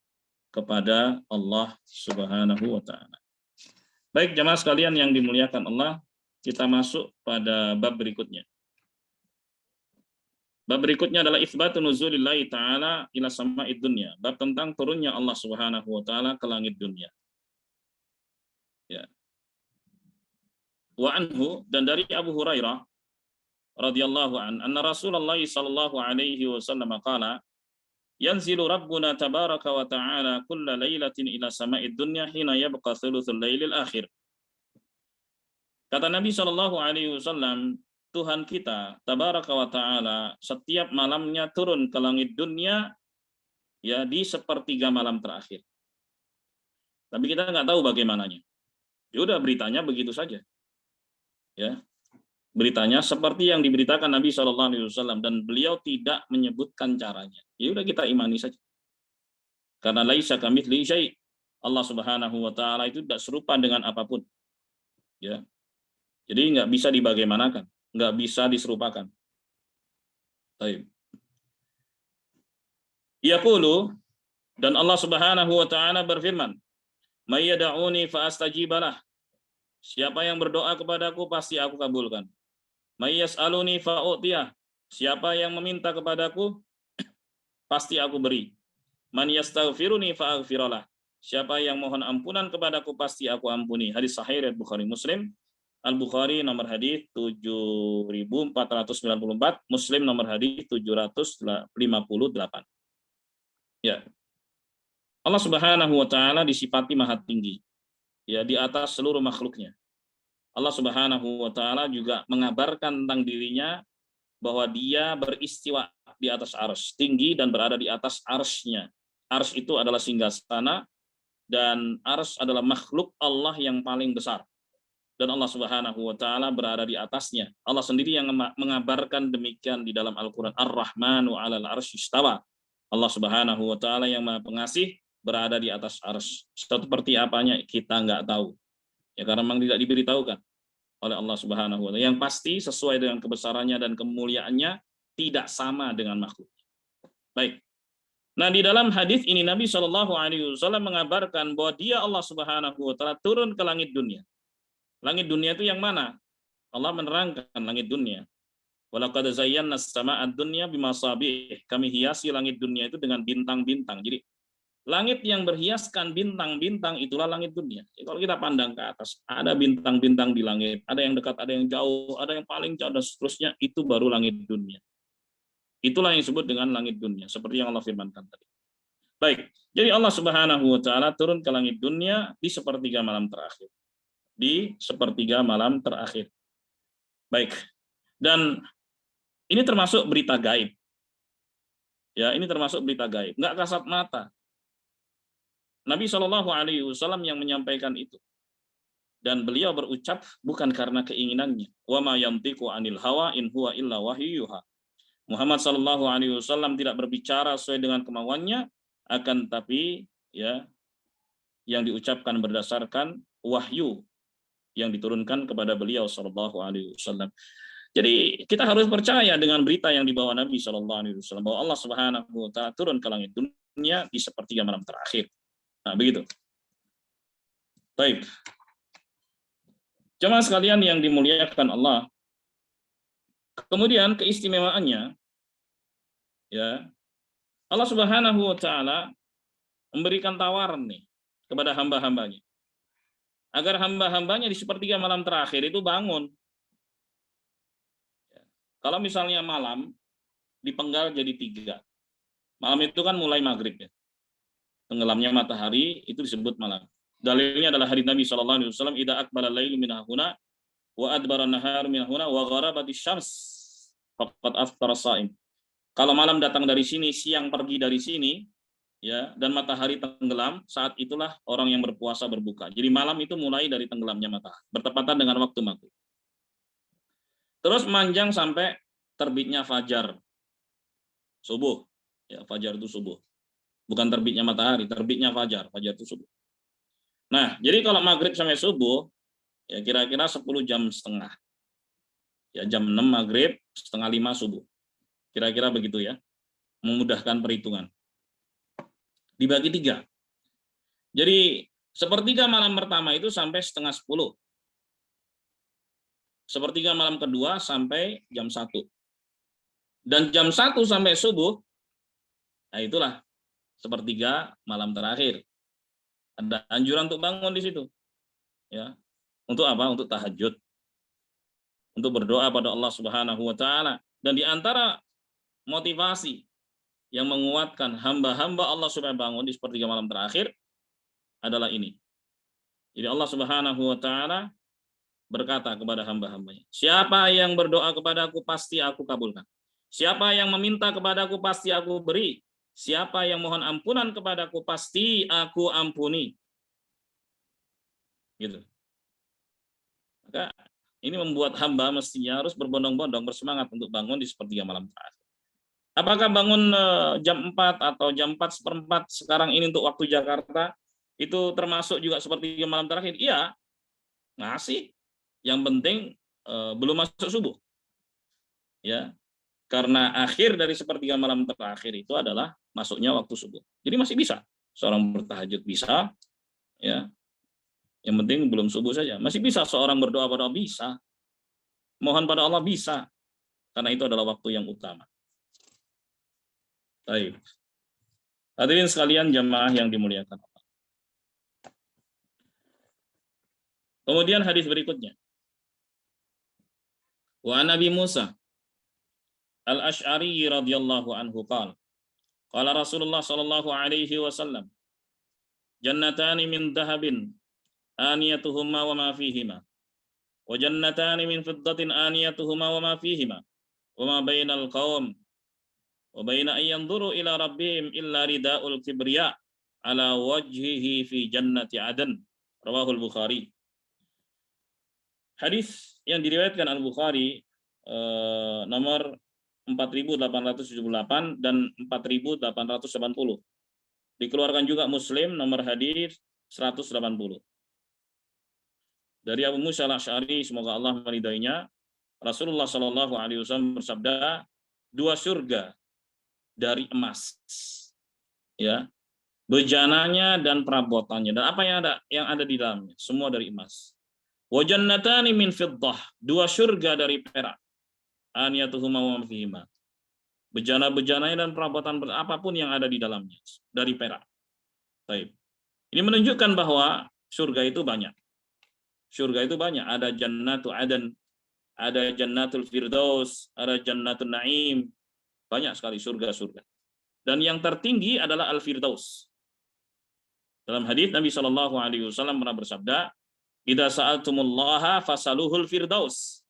S1: kepada Allah Subhanahu wa taala. Baik, jamaah sekalian yang dimuliakan Allah, kita masuk pada bab berikutnya. Bab berikutnya adalah itsbatun nuzulillahi ta'ala ila sama'id dunya. Bab tentang turunnya Allah Subhanahu wa taala ke langit dunia. Ya. Wa anhu, dan dari Abu Hurairah radhiyallahu anna Rasulullah sallallahu alaihi wasallam qala yanzilu rabbuna tabaraka wa ta'ala kulla lailatin ila sama'id dunya hina yabqa thuluthul lailil akhir. Kata Nabi sallallahu alaihi wasallam, Tuhan kita tabaraka wa ta'ala setiap malamnya turun ke langit dunia, ya, di sepertiga malam terakhir. Tapi kita nggak tahu bagaimananya. Ya udah, beritanya begitu saja. Ya. Beritanya seperti yang diberitakan Nabi SAW, dan beliau tidak menyebutkan caranya. Ya udah, kita imani saja. Karena laisa kamitslihi syai'. Allah Subhanahu wa taala itu tidak serupa dengan apapun. Ya. Jadi nggak bisa dibagaimanakan, nggak bisa diserupakan. Baik. Yaqulu, dan Allah Subhanahu wa taala berfirman, "May yad'uni fa astajibalah." Siapa yang berdoa kepadaku pasti aku kabulkan. May yas'aluni fa u'tiyah. Siapa yang meminta kepadaku pasti aku beri. Man yastaghfiruni fa aghfiralah. Siapa yang mohon ampunan kepadaku pasti aku ampuni. Hadis sahih riwayat Bukhari Muslim. Al-Bukhari nomor hadis 7494, Muslim nomor hadis 758. Ya. Allah Subhanahu wa taala disifati maha tinggi, ya, di atas seluruh makhluknya. Allah Subhanahu wa taala juga mengabarkan tentang dirinya bahwa dia beristiwa di atas arsy, tinggi dan berada di atas arsy-Nya. Arsy itu adalah singgasana dan arsy adalah makhluk Allah yang paling besar. Dan Allah Subhanahu wa taala berada di atasnya. Allah sendiri yang mengabarkan demikian di dalam Al-Qur'an, Ar-Rahmanu 'alal 'arsy istawa. Allah Subhanahu wa taala yang Maha Pengasih berada di atas arsy. Seperti apanya kita nggak tahu. Ya, karena memang tidak diberitahukan oleh Allah Subhanahu wa taala. Yang pasti sesuai dengan kebesarannya dan kemuliaannya tidak sama dengan makhluk. Baik. Nah, di dalam hadis ini Nabi Shallallahu alaihi wasallam mengabarkan bahwa Dia Allah Subhanahu wa taala turun ke langit dunia. Langit dunia itu yang mana? Allah menerangkan langit dunia. Walaqad zayyana as-samaa'a ad-dunya bimasabih. Kami hiasi langit dunia itu dengan bintang-bintang. Jadi langit yang berhiaskan bintang-bintang itulah langit dunia. Jadi, kalau kita pandang ke atas, ada bintang-bintang di langit, ada yang dekat, ada yang jauh, ada yang paling jauh dan seterusnya, itu baru langit dunia. Itulah yang disebut dengan langit dunia, seperti yang Allah firmankan tadi. Baik, jadi Allah Subhanahu wa taala turun ke langit dunia di sepertiga malam terakhir. Di sepertiga malam terakhir. Baik. Dan ini termasuk berita gaib. Ya, ini termasuk berita gaib. Enggak kasat mata. Nabi Shallallahu alaihi wasallam yang menyampaikan itu. Dan beliau berucap bukan karena keinginannya. Wa ma yantiqu 'anil hawa in huwa illa wahyuha. Muhammad Shallallahu alaihi wasallam tidak berbicara sesuai dengan kemauannya, akan tapi ya yang diucapkan berdasarkan wahyu yang diturunkan kepada beliau Shallallahu alaihi wasallam. Jadi kita harus percaya dengan berita yang dibawa Nabi Shallallahu alaihi wasallam bahwa Allah Subhanahu wa taala turun ke langit dunia di sepertiga malam terakhir. Nah, begitu. Baik. Jemaah sekalian yang dimuliakan Allah. Kemudian keistimewaannya, ya, Allah Subhanahu wa taala memberikan tawaran nih kepada hamba-hambanya. Agar hamba-hambanya di sepertiga malam terakhir itu bangun. Kalau misalnya malam dipenggal jadi 3. Malam itu kan mulai maghrib ya. Tenggelamnya matahari itu disebut malam. Dalilnya adalah hadits Nabi Shallallahu alaihi wasallam, idza aqbala al-lailu min huna wa adbara an-nahar min huna wa gharabatis syams faqad aftara shaim. Kalau malam datang dari sini, siang pergi dari sini, ya, dan matahari tenggelam, saat itulah orang yang berpuasa berbuka. Jadi malam itu mulai dari tenggelamnya matahari, bertepatan dengan waktu maghrib. Terus manjang sampai terbitnya fajar, subuh. Ya, fajar itu subuh. Bukan terbitnya matahari, terbitnya fajar. Fajar itu subuh. Nah, jadi kalau maghrib sampai subuh, ya kira-kira 10 jam setengah. Ya, jam 6 maghrib, setengah 5 subuh. Kira-kira begitu ya. Memudahkan perhitungan. Dibagi 3. Jadi sepertiga malam pertama itu sampai setengah 10. Sepertiga malam kedua sampai jam 1. Dan jam 1 sampai subuh, nah itulah sepertiga malam terakhir. Ada anjuran untuk bangun di situ. Ya. Untuk apa? Untuk tahajud. Untuk berdoa pada Allah Subhanahu wa taala. Dan di antara motivasi yang menguatkan hamba-hamba Allah supaya bangun di sepertiga malam terakhir adalah ini. Jadi Allah Subhanahu wa taala berkata kepada hamba-hambanya, siapa yang berdoa kepadaku pasti aku kabulkan. Siapa yang meminta kepadaku pasti aku beri. Siapa yang mohon ampunan kepadaku pasti aku ampuni. Gitu. Maka ini membuat hamba mestinya harus berbondong-bondong bersemangat untuk bangun di sepertiga malam terakhir. Apakah bangun jam 4 atau jam 4:04 sekarang ini untuk waktu Jakarta itu termasuk juga seperti malam terakhir? Iya, ngasih. Yang penting belum masuk subuh. Ya, karena akhir dari sepertiga malam terakhir itu adalah masuknya waktu subuh. Jadi masih bisa seorang bertahajud, bisa. Ya, yang penting belum subuh saja. Masih bisa seorang berdoa pada Allah, bisa. Mohon pada Allah, bisa. Karena itu adalah waktu yang utama. Baik. Hadirin sekalian jamaah yang dimuliakan Allah. Kemudian hadis berikutnya. Wa Nabi Musa Al-Asy'ari radhiyallahu anhu qala qala Rasulullah sallallahu alaihi wasallam jannatani min dhahabin aniyatuhuma wa ma fihima wa jannatani min fiddatin aniyatuhuma wa ma fihima wa ma bainal qaum wa baina an yanzuru ila rabbihim illa ridaul kibriya ala wajhihi fi jannati adan. Rawahul Bukhari. Hadis yang diriwayatkan Al-Bukhari nomor 4878 dan 4880. Dikeluarkan juga Muslim nomor hadis 180. Dari Abu Musa Al-Asy'ari, semoga Allah meridainya, Rasulullah Shallallahu alaihi wasallam bersabda, 2 surga dari emas. Ya. Bejananya dan perabotannya dan apa yang ada di dalamnya, semua dari emas. Wa jannatani min fiddah, 2 surga dari perak. Aniyatuhuma wa fihima. Bejana-bejananya dan perabotan apapun yang ada di dalamnya dari perak. Baik. Ini menunjukkan bahwa surga itu banyak. Surga itu banyak, ada jannatu adan, ada jannatul firdaus, ada jannatul naim. Banyak sekali surga-surga. Dan yang tertinggi adalah al-firdaus. Dalam hadis Nabi Shallallahu alaihi wasallam pernah bersabda, "Idza sa'altumullaha fasaluhul firdaus."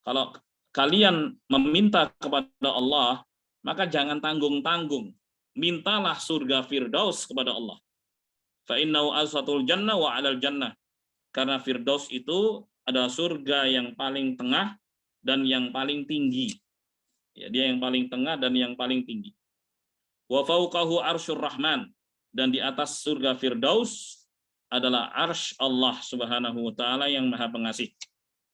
S1: Kalau kalian meminta kepada Allah, maka jangan tanggung-tanggung. Mintalah surga firdaus kepada Allah. Fa innahu aswatul jannah wa 'alal jannah. Karena firdaus itu adalah surga yang paling tengah dan yang paling tinggi. Ya, dia yang paling tengah dan yang paling tinggi. Wa fauqahu arsyur rahman. Dan di atas surga firdaus adalah arsy Allah Subhanahu wa taala yang Maha Pengasih.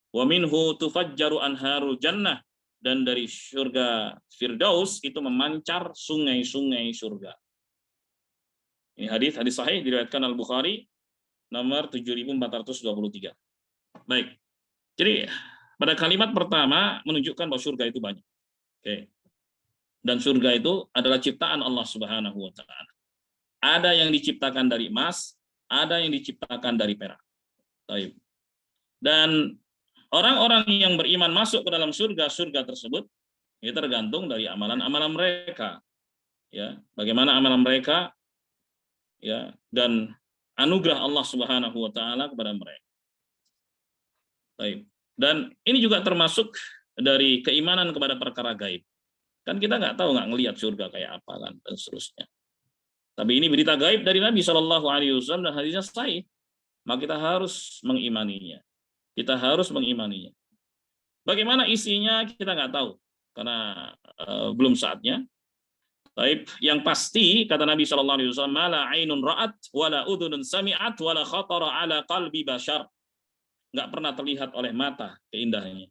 S1: Wa minhu tufajjaru anharul jannah, dan dari surga firdaus itu memancar sungai-sungai surga. Ini hadis sahih diriwayatkan Al-Bukhari nomor 7423. Baik. Jadi pada kalimat pertama menunjukkan bahwa surga itu banyak. Oke. Dan surga itu adalah ciptaan Allah Subhanahu wa taala. Ada yang diciptakan dari emas, ada yang diciptakan dari perak. Baik. Dan orang-orang yang beriman masuk ke dalam surga-surga tersebut, itu tergantung dari amalan-amalan mereka. Ya, bagaimana amalan mereka, ya, dan anugerah Allah Subhanahu wa taala kepada mereka. Baik. Dan ini juga termasuk dari keimanan kepada perkara gaib. Kan kita nggak tahu, nggak ngelihat surga kayak apa kan, dan seterusnya. Tapi ini berita gaib dari Nabi Shallallahu alaihi wasallam dan hadisnya sahih. Maka kita harus mengimaninya. Kita harus mengimaninya. Bagaimana isinya kita nggak tahu karena belum saatnya. Baik, yang pasti kata Nabi Shallallahu alaihi wasallam, "Mala ainun ra'at wala udhunun sami'at wala khatara ala qalbi bashar." Nggak pernah terlihat oleh mata keindahannya.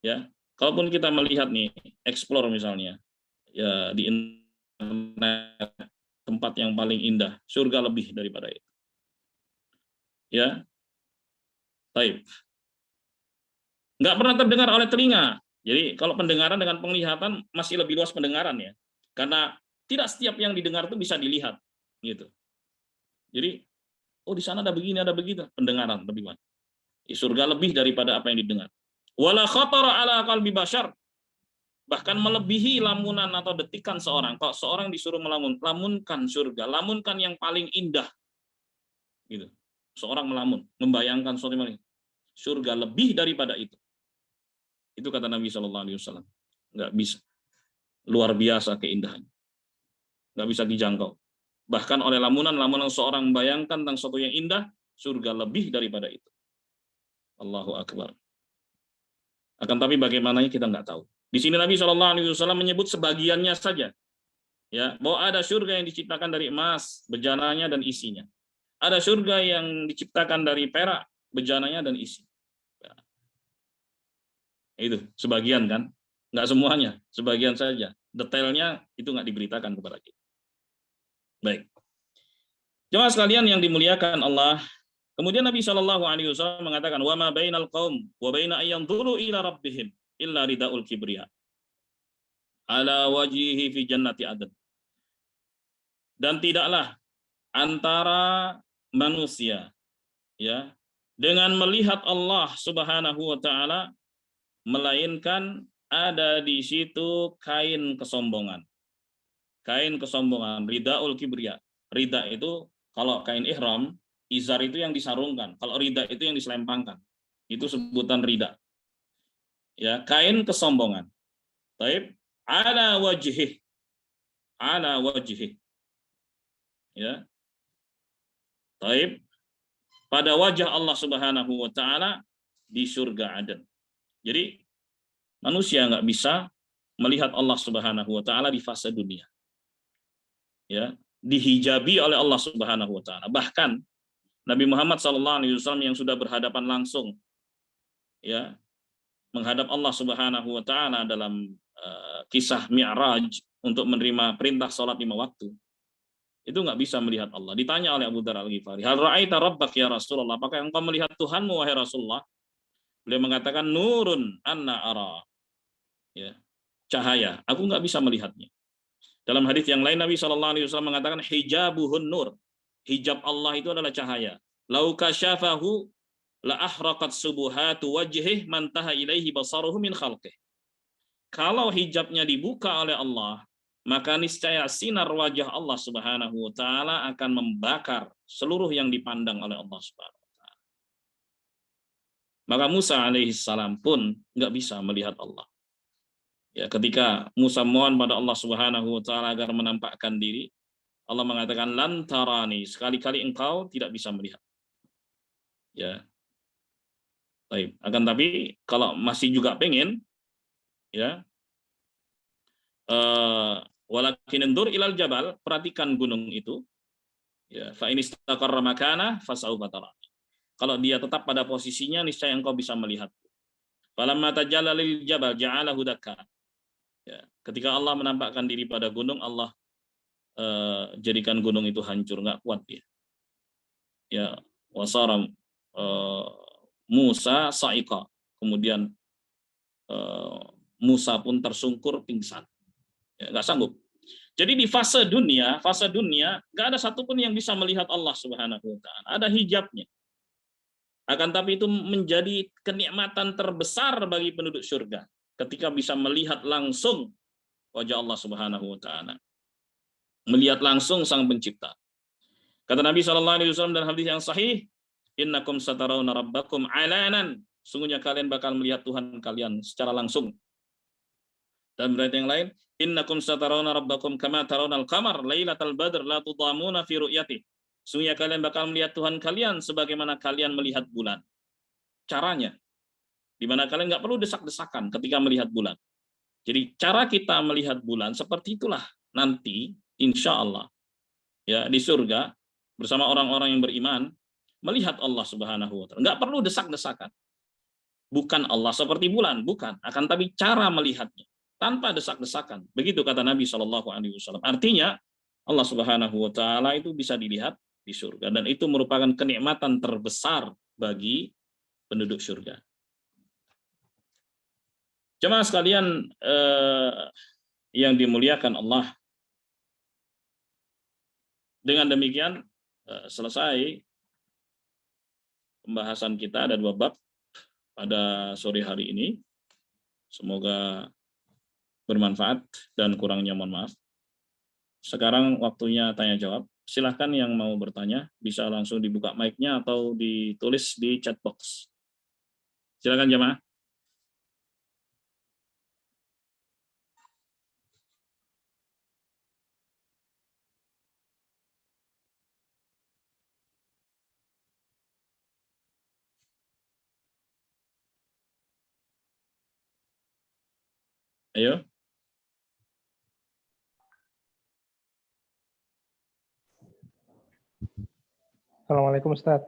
S1: Ya, kalaupun kita melihat nih, explore misalnya, ya di internet, tempat yang paling indah, surga lebih daripada itu. Ya, baik. Nggak pernah terdengar oleh telinga. Jadi kalau pendengaran dengan penglihatan masih lebih luas pendengaran ya, karena tidak setiap yang didengar itu bisa dilihat, gitu. Jadi, oh di sana ada begini, ada begitu, pendengaran lebih banyak. Surga lebih daripada apa yang didengar. Wala khatara ala qalbi bashar. Bahkan melebihi lamunan atau detikan seorang. Kalau seorang disuruh lamunkan surga, lamunkan yang paling indah. Gitu. Seorang melamun, membayangkan surga lebih daripada itu. Itu kata Nabi Shallallahu alaihi wasallam. Nggak bisa. Luar biasa keindahan. Nggak bisa dijangkau. Bahkan oleh lamunan seorang membayangkan tentang sesuatu yang indah, surga lebih daripada itu. Allahu Akbar. Akan tapi bagaimananya kita nggak tahu. Di sini Nabi Shallallahu alaihi wasallam menyebut sebagiannya saja. Ya, bahwa ada surga yang diciptakan dari emas, bejananya dan isinya. Ada surga yang diciptakan dari perak, bejananya dan isi. Ya. Itu sebagian kan, nggak semuanya, sebagian saja. Detailnya itu nggak diberitakan kepada kita. Baik. Jemaah sekalian yang dimuliakan Allah, kemudian Nabi Shallallahu alaihi wasallam mengatakan, "Wa ma bainal qaum wa baina ayyanduru ila rabbihim illa ridaul kibriya ala wajihi fi jannati adn." Dan tidaklah antara manusia ya dengan melihat Allah Subhanahu wa taala melainkan ada di situ kain kesombongan. Kain kesombongan, ridaul kibriya. Rida itu kalau kain ihram, izar itu yang disarungkan. Kalau rida itu yang diselempangkan. Itu sebutan rida. Ya, kain kesombongan. Taib, ala wajhih. Ala wajhih. Ya. Taib, pada wajah Allah Subhanahu wa taala di surga Aden. Jadi manusia nggak bisa melihat Allah Subhanahu wa taala di fase dunia. Ya, dihijabi oleh Allah Subhanahu wa taala. Bahkan Nabi Muhammad SAW yang sudah berhadapan langsung ya menghadap Allah Subhanahu wa taala dalam kisah Mi'raj untuk menerima perintah salat 5 waktu. Itu nggak bisa melihat Allah. Ditanya oleh Abu Dzar Al-Ghifari, "Hal ra'aita rabbak ya Rasulullah?" Apakah engkau melihat Tuhanmu wahai Rasulullah? Beliau mengatakan, "Nurun anna ara." Ya, cahaya. Aku nggak bisa melihatnya. Dalam hadis yang lain Nabi SAW mengatakan hijabuhun nur. Hijab Allah itu adalah cahaya. Lau kasyafahu la ahraqat subuhatu wajhih man taha ilaihi basaruhu min khalqih. Kalau hijabnya dibuka oleh Allah, maka niscaya sinar wajah Allah Subhanahu wa taala akan membakar seluruh yang dipandang oleh Allah Subhanahu wa taala. Maka Musa alaihissalam pun nggak bisa melihat Allah. Ya, ketika Musa mohon pada Allah Subhanahu wa taala agar menampakkan diri, Allah mengatakan lan tarani, sekali-kali engkau tidak bisa melihat. Ya. Baik, akan tapi kalau masih juga pengen ya walakin endur ilal jabal, perhatikan gunung itu. Ya, fa in istaqarra makana fasaufa tara. Kalau dia tetap pada posisinya niscaya engkau bisa melihat. Falamma tajalla lil jabal ja'alahu dakka. Ya, ketika Allah menampakkan diri pada gunung, Allah jadikan gunung itu hancur, nggak kuat dia. Ya, wasara Musa sa'iqa. Kemudian Musa pun tersungkur pingsan. Ya, nggak sanggup. Jadi di fase dunia nggak ada satupun yang bisa melihat Allah Subhanahu wa taala. Ada hijabnya. Akan tapi itu menjadi kenikmatan terbesar bagi penduduk surga ketika bisa melihat langsung wajah Allah Subhanahu wa taala. Melihat langsung Sang Pencipta. Kata Nabi SAW dalam hadis yang sahih, "Innakum satarawna rabbakum alanan." Sungguhnya kalian bakal melihat Tuhan kalian secara langsung. Dan berarti yang lain, "Innakum satarawna rabbakum kama tarawnal qamar lailatal badr la tudamuna fi ru'yati." Sungguhnya kalian bakal melihat Tuhan kalian sebagaimana kalian melihat bulan. Caranya, di mana kalian nggak perlu desak-desakan ketika melihat bulan. Jadi cara kita melihat bulan seperti itulah nanti, insya Allah, ya di surga bersama orang-orang yang beriman melihat Allah Subhanahu wa taala. Nggak perlu desak-desakan. Bukan Allah seperti bulan, bukan. Akan tapi cara melihatnya tanpa desak-desakan. Begitu kata Nabi SAW. Artinya Allah Subhanahu wa taala itu bisa dilihat di surga dan itu merupakan kenikmatan terbesar bagi penduduk surga. Jemaah sekalian yang dimuliakan Allah, dengan demikian selesai pembahasan kita. Ada 2 bab pada sore hari ini. Semoga bermanfaat dan kurangnya mohon maaf. Sekarang waktunya tanya jawab. Silahkan yang mau bertanya bisa langsung dibuka mic-nya atau ditulis di chat box. Silakan jemaah. Ayo.
S3: Assalamualaikum Ustaz.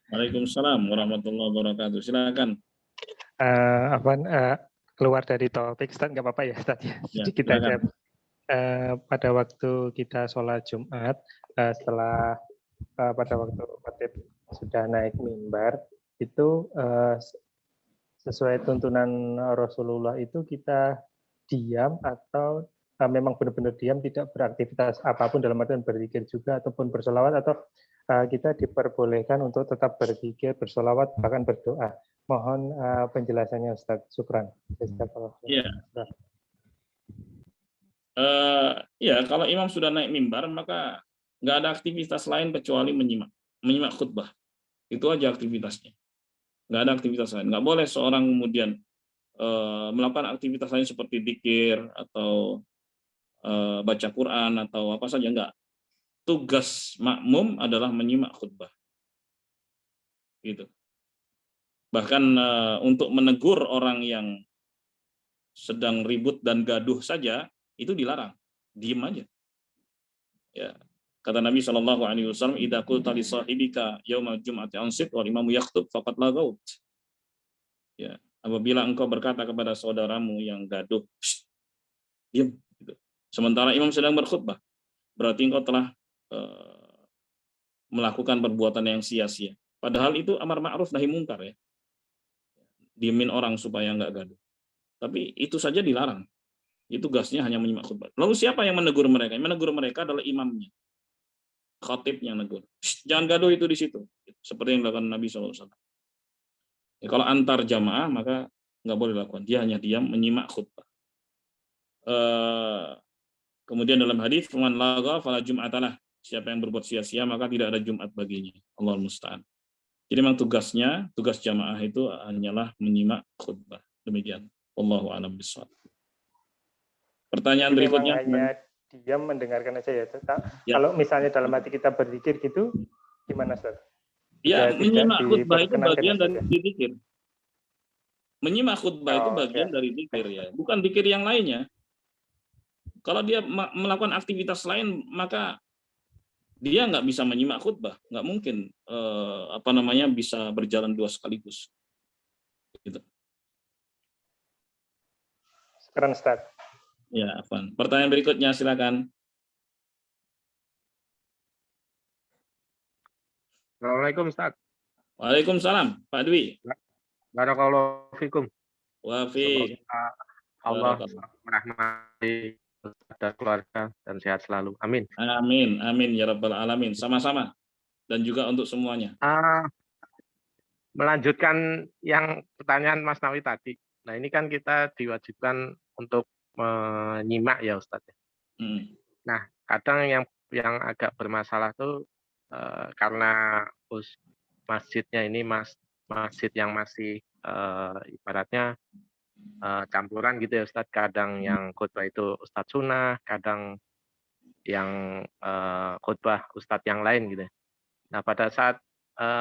S1: Waalaikumsalam warahmatullahi wabarakatuh. Silakan.
S3: Keluar dari topik Ustaz, nggak apa-apa ya Ustaz ya. Sedikit aja. Pada waktu kita sholat Jumat, setelah pada waktu khatib sudah naik mimbar, itu sesuai tuntunan Rasulullah itu kita diam atau memang benar-benar diam, tidak beraktivitas apapun dalam artian berzikir juga ataupun bersolawat, atau kita diperbolehkan untuk tetap berzikir, bersolawat, bahkan berdoa. Mohon penjelasannya Ustaz. Syukran.
S1: Iya. Ya, kalau imam sudah naik mimbar, maka nggak ada aktivitas lain kecuali menyimak khutbah. Itu aja aktivitasnya. Nggak ada aktivitas lain. Nggak boleh seorang kemudian melakukan aktivitas lain seperti dzikir atau baca Quran atau apa saja. Nggak. Tugas makmum adalah menyimak khutbah. Gitu. Bahkan untuk menegur orang yang sedang ribut dan gaduh saja itu dilarang, diem aja. Ya, kata Nabi SAW, "Idza qulta li sahibika yaumal jum'ati ansit wal imamu yakhthub faqad lagaut." Ya, apabila engkau berkata kepada saudaramu yang gaduh, diam. Gitu. Sementara imam sedang berkhutbah, berarti engkau telah melakukan perbuatan yang sia-sia. Padahal itu amar ma'ruf nahi mungkar ya. Diemin orang supaya nggak gaduh. Tapi itu saja dilarang. Itu tugasnya hanya menyimak khutbah. Lalu siapa yang menegur mereka? Yang menegur mereka adalah imamnya. Khatib yang negur. Jangan gaduh itu di situ. Seperti yang dilakukan Nabi SAW. Ya, kalau antar jamaah maka nggak boleh dilakukan. Dia hanya diam menyimak khutbah. Kemudian dalam hadis, "Man lagha fala jum'atalah." Siapa yang berbuat sia-sia maka tidak ada Jumat baginya. Allahul musta'an. Jadi memang tugas jamaah itu hanyalah menyimak khutbah. Demikian. Wallahu a'lam bishawab. Pertanyaan
S3: Jadi
S1: berikutnya.
S3: hanya diam mendengarkan aja ya.
S1: Ya.
S3: Kalau misalnya dalam hati kita berzikir gitu, gimana Ustaz?
S1: Ya, menyimak khutbah itu bagian
S3: ya,
S1: dari zikir. Menyimak khutbah itu bagian dari zikir ya, bukan zikir yang lainnya. Kalau dia melakukan aktivitas lain, maka dia nggak bisa menyimak khutbah, nggak mungkin bisa berjalan dua sekaligus. Gitu.
S3: Keren Ustaz.
S1: Ya, Afwan. Pertanyaan berikutnya silakan.
S4: Assalamualaikum Ustaz.
S1: Waalaikumsalam, Pak Dwi.
S4: Barakallahu fikum.
S1: Wa fi.
S4: Allah merahmati dan keluarga dan sehat selalu. Amin.
S1: Amin, amin ya rabbal alamin. Sama-sama. Dan juga untuk semuanya.
S4: Melanjutkan yang pertanyaan Mas Nawi tadi. Nah, ini kan kita diwajibkan untuk menyimak ya Ustaz. Nah, kadang yang agak bermasalah tuh karena masjidnya ini masjid yang masih ibaratnya campuran gitu ya Ustadz. Kadang yang khutbah itu Ustadz Sunnah, kadang yang khutbah Ustadz yang lain gitu. Nah, pada saat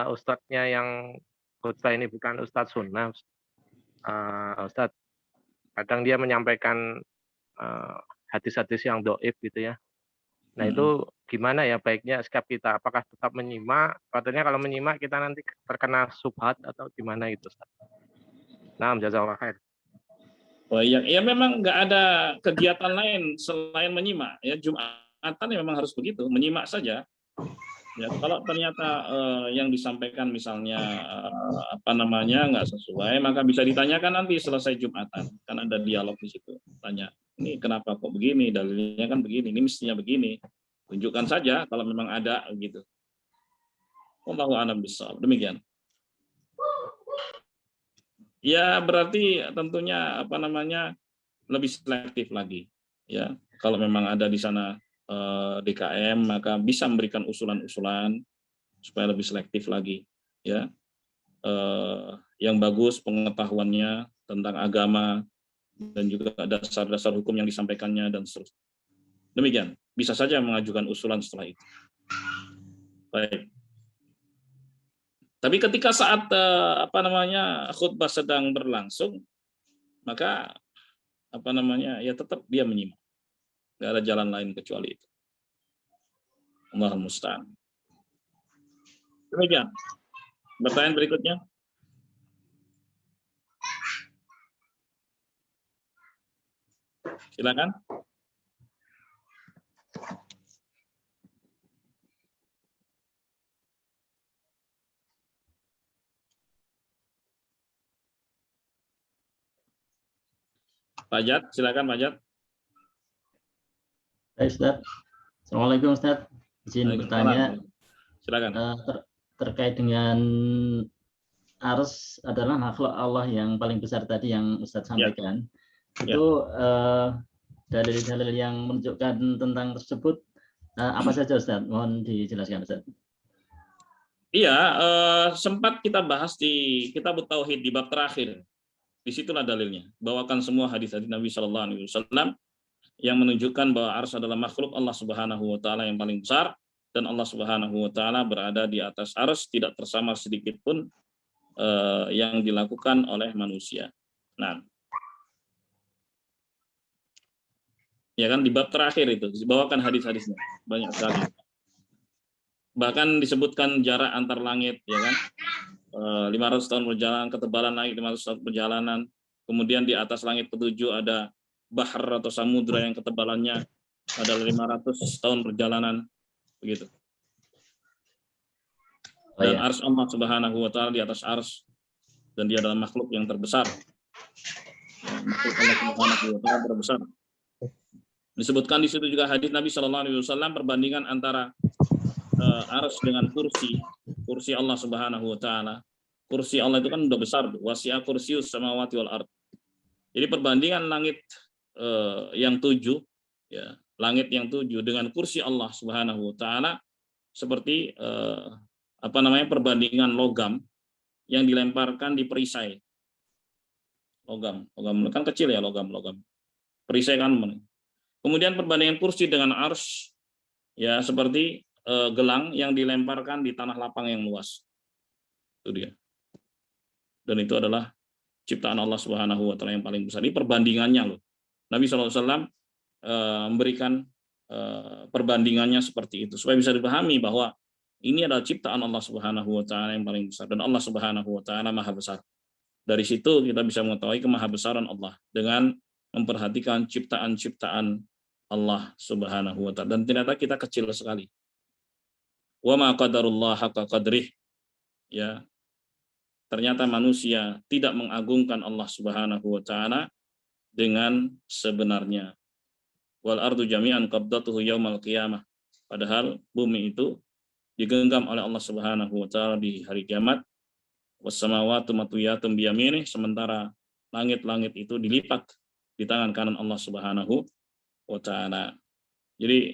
S4: Ustadznya yang khutbah ini bukan Ustadz Sunnah, Ustadz, kadang dia menyampaikan hadis-hadis yang doib gitu ya. Nah, itu gimana ya baiknya sikap kita? Apakah tetap menyimak? Katanya kalau menyimak kita nanti terkena subhat atau gimana itu Ustadz? Nah, jazakallahu khair.
S1: Oh iya, ya memang nggak ada kegiatan lain selain menyimak. Ya Jumatan ya memang harus begitu, menyimak saja. Ya kalau ternyata yang disampaikan misalnya nggak sesuai, maka bisa ditanyakan nanti selesai Jumatan. Kan ada dialog di situ. Tanya, ini kenapa kok begini? Dalilnya kan begini, ini mestinya begini. Tunjukkan saja kalau memang ada gitu. Wallahu a'lam bishawab. Demikian. Ya berarti tentunya lebih selektif lagi ya. Kalau memang ada di sana DKM maka bisa memberikan usulan-usulan supaya lebih selektif lagi ya. Yang bagus pengetahuannya tentang agama dan juga dasar-dasar hukum yang disampaikannya dan seterusnya. Demikian, bisa saja mengajukan usulan setelah itu. Baik. Tapi ketika saat khutbah sedang berlangsung, maka ya tetap dia menyimak. Nggak ada jalan lain kecuali itu. Allahul musta'an. Demikian. Pertanyaan berikutnya. Silakan. Pak Jat, silakan Pak Jat.
S2: Baik, Ustaz. Assalamualaikum Ustaz. Izin bertanya.
S1: Silakan.
S2: Terkait dengan ars adalah makhluk Allah yang paling besar tadi yang Ustadz sampaikan. Itu dalil-dalil yang menunjukkan tentang tersebut apa saja Ustadz? Mohon dijelaskan Ustadz.
S1: Iya, sempat kita bahas di Kitab Tauhid di bab terakhir. Disitulah dalilnya. Bawakan semua hadis-hadis Nabi Shallallahu Alaihi Wasallam yang menunjukkan bahwa ars adalah makhluk Allah Subhanahu Wa Taala yang paling besar, dan Allah Subhanahu Wa Taala berada di atas ars, tidak tersamar sedikit pun yang dilakukan oleh manusia. Nah, ya kan di bab terakhir itu dibawakan hadis-hadisnya banyak sekali. Bahkan disebutkan jarak antar langit, ya kan, 500 tahun perjalanan, ketebalan langit 500 tahun perjalanan. Kemudian di atas langit ketujuh ada bahar atau samudra yang ketebalannya adalah 500 tahun perjalanan, begitu. Dan ars Allah Subhanahu Wa Taala di atas ars, dan dia adalah makhluk yang terbesar. Makhluk Allah Subhanahu Wa Taala terbesar. Disebutkan di situ juga hadis Nabi Shallallahu Alaihi Wasallam perbandingan antara ars dengan kursi Allah Subhanahu Wa Taala. Kursi Allah itu kan udah besar, wasi'a kursius samawati wal ard. Jadi perbandingan langit yang 7, ya, langit yang 7 dengan kursi Allah Subhanahu Wa Taala seperti perbandingan logam yang dilemparkan di perisai. Logam kan kecil ya, logam. Perisai kan. Kemudian perbandingan kursi dengan ars, ya seperti gelang yang dilemparkan di tanah lapang yang luas. Itu dia. Dan itu adalah ciptaan Allah Subhanahu Wa Taala yang paling besar. Ini perbandingannya loh. Nabi SAW memberikan perbandingannya seperti itu supaya bisa dipahami bahwa ini adalah ciptaan Allah Subhanahu Wa Taala yang paling besar, dan Allah Subhanahu Wa Taala maha besar. Dari situ kita bisa mengetahui kemahabesaran Allah dengan memperhatikan ciptaan-ciptaan Allah Subhanahu Wa Taala. Dan ternyata kita kecil sekali. Wa ma qadarullah haqqa qadrih. Ya. Ternyata manusia tidak mengagungkan Allah Subhanahu Wa Taala dengan sebenarnya. Wal ardu jami'an qabdatuhu yaumal qiyamah. Padahal bumi itu digenggam oleh Allah Subhanahu Wa Taala di hari kiamat. Wassamawatu matwiyatun biyaminih, sementara langit-langit itu dilipat di tangan kanan Allah Subhanahu Wa Taala. Jadi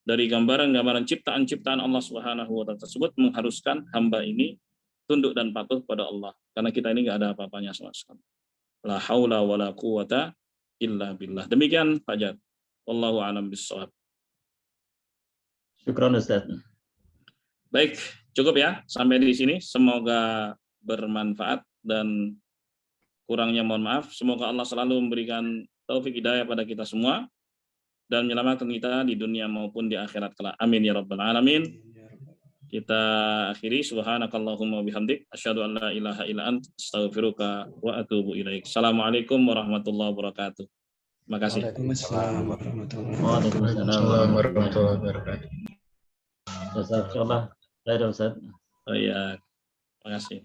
S1: dari gambaran-gambaran ciptaan-ciptaan Allah Subhanahu Wa Taala tersebut mengharuskan hamba ini tunduk dan patuh pada Allah, karena kita ini nggak ada apa-apanya sama sekali. La haula wala quwata illa billah. Demikian Pak Jad. Wallahu a'lam bishawab.
S2: Syukran Ustaz.
S1: Baik, cukup ya sampai di sini. Semoga bermanfaat dan kurangnya mohon maaf. Semoga Allah selalu memberikan taufik hidayah pada kita semua dan menyelamatkan kita di dunia maupun di akhirat kelak. Amin ya rabbal alamin. Kita akhiri, subhanakallahumma bihamdik asyhadu an la ilaha illa ant astaghfiruka wa atubu ilaik. Assalamualaikum warahmatullahi wabarakatuh. Terima kasih.
S5: Waalaikumsalam warahmatullahi wabarakatuh.
S2: Jazakallah khairan Ustaz.
S1: Oh iya, terima kasih.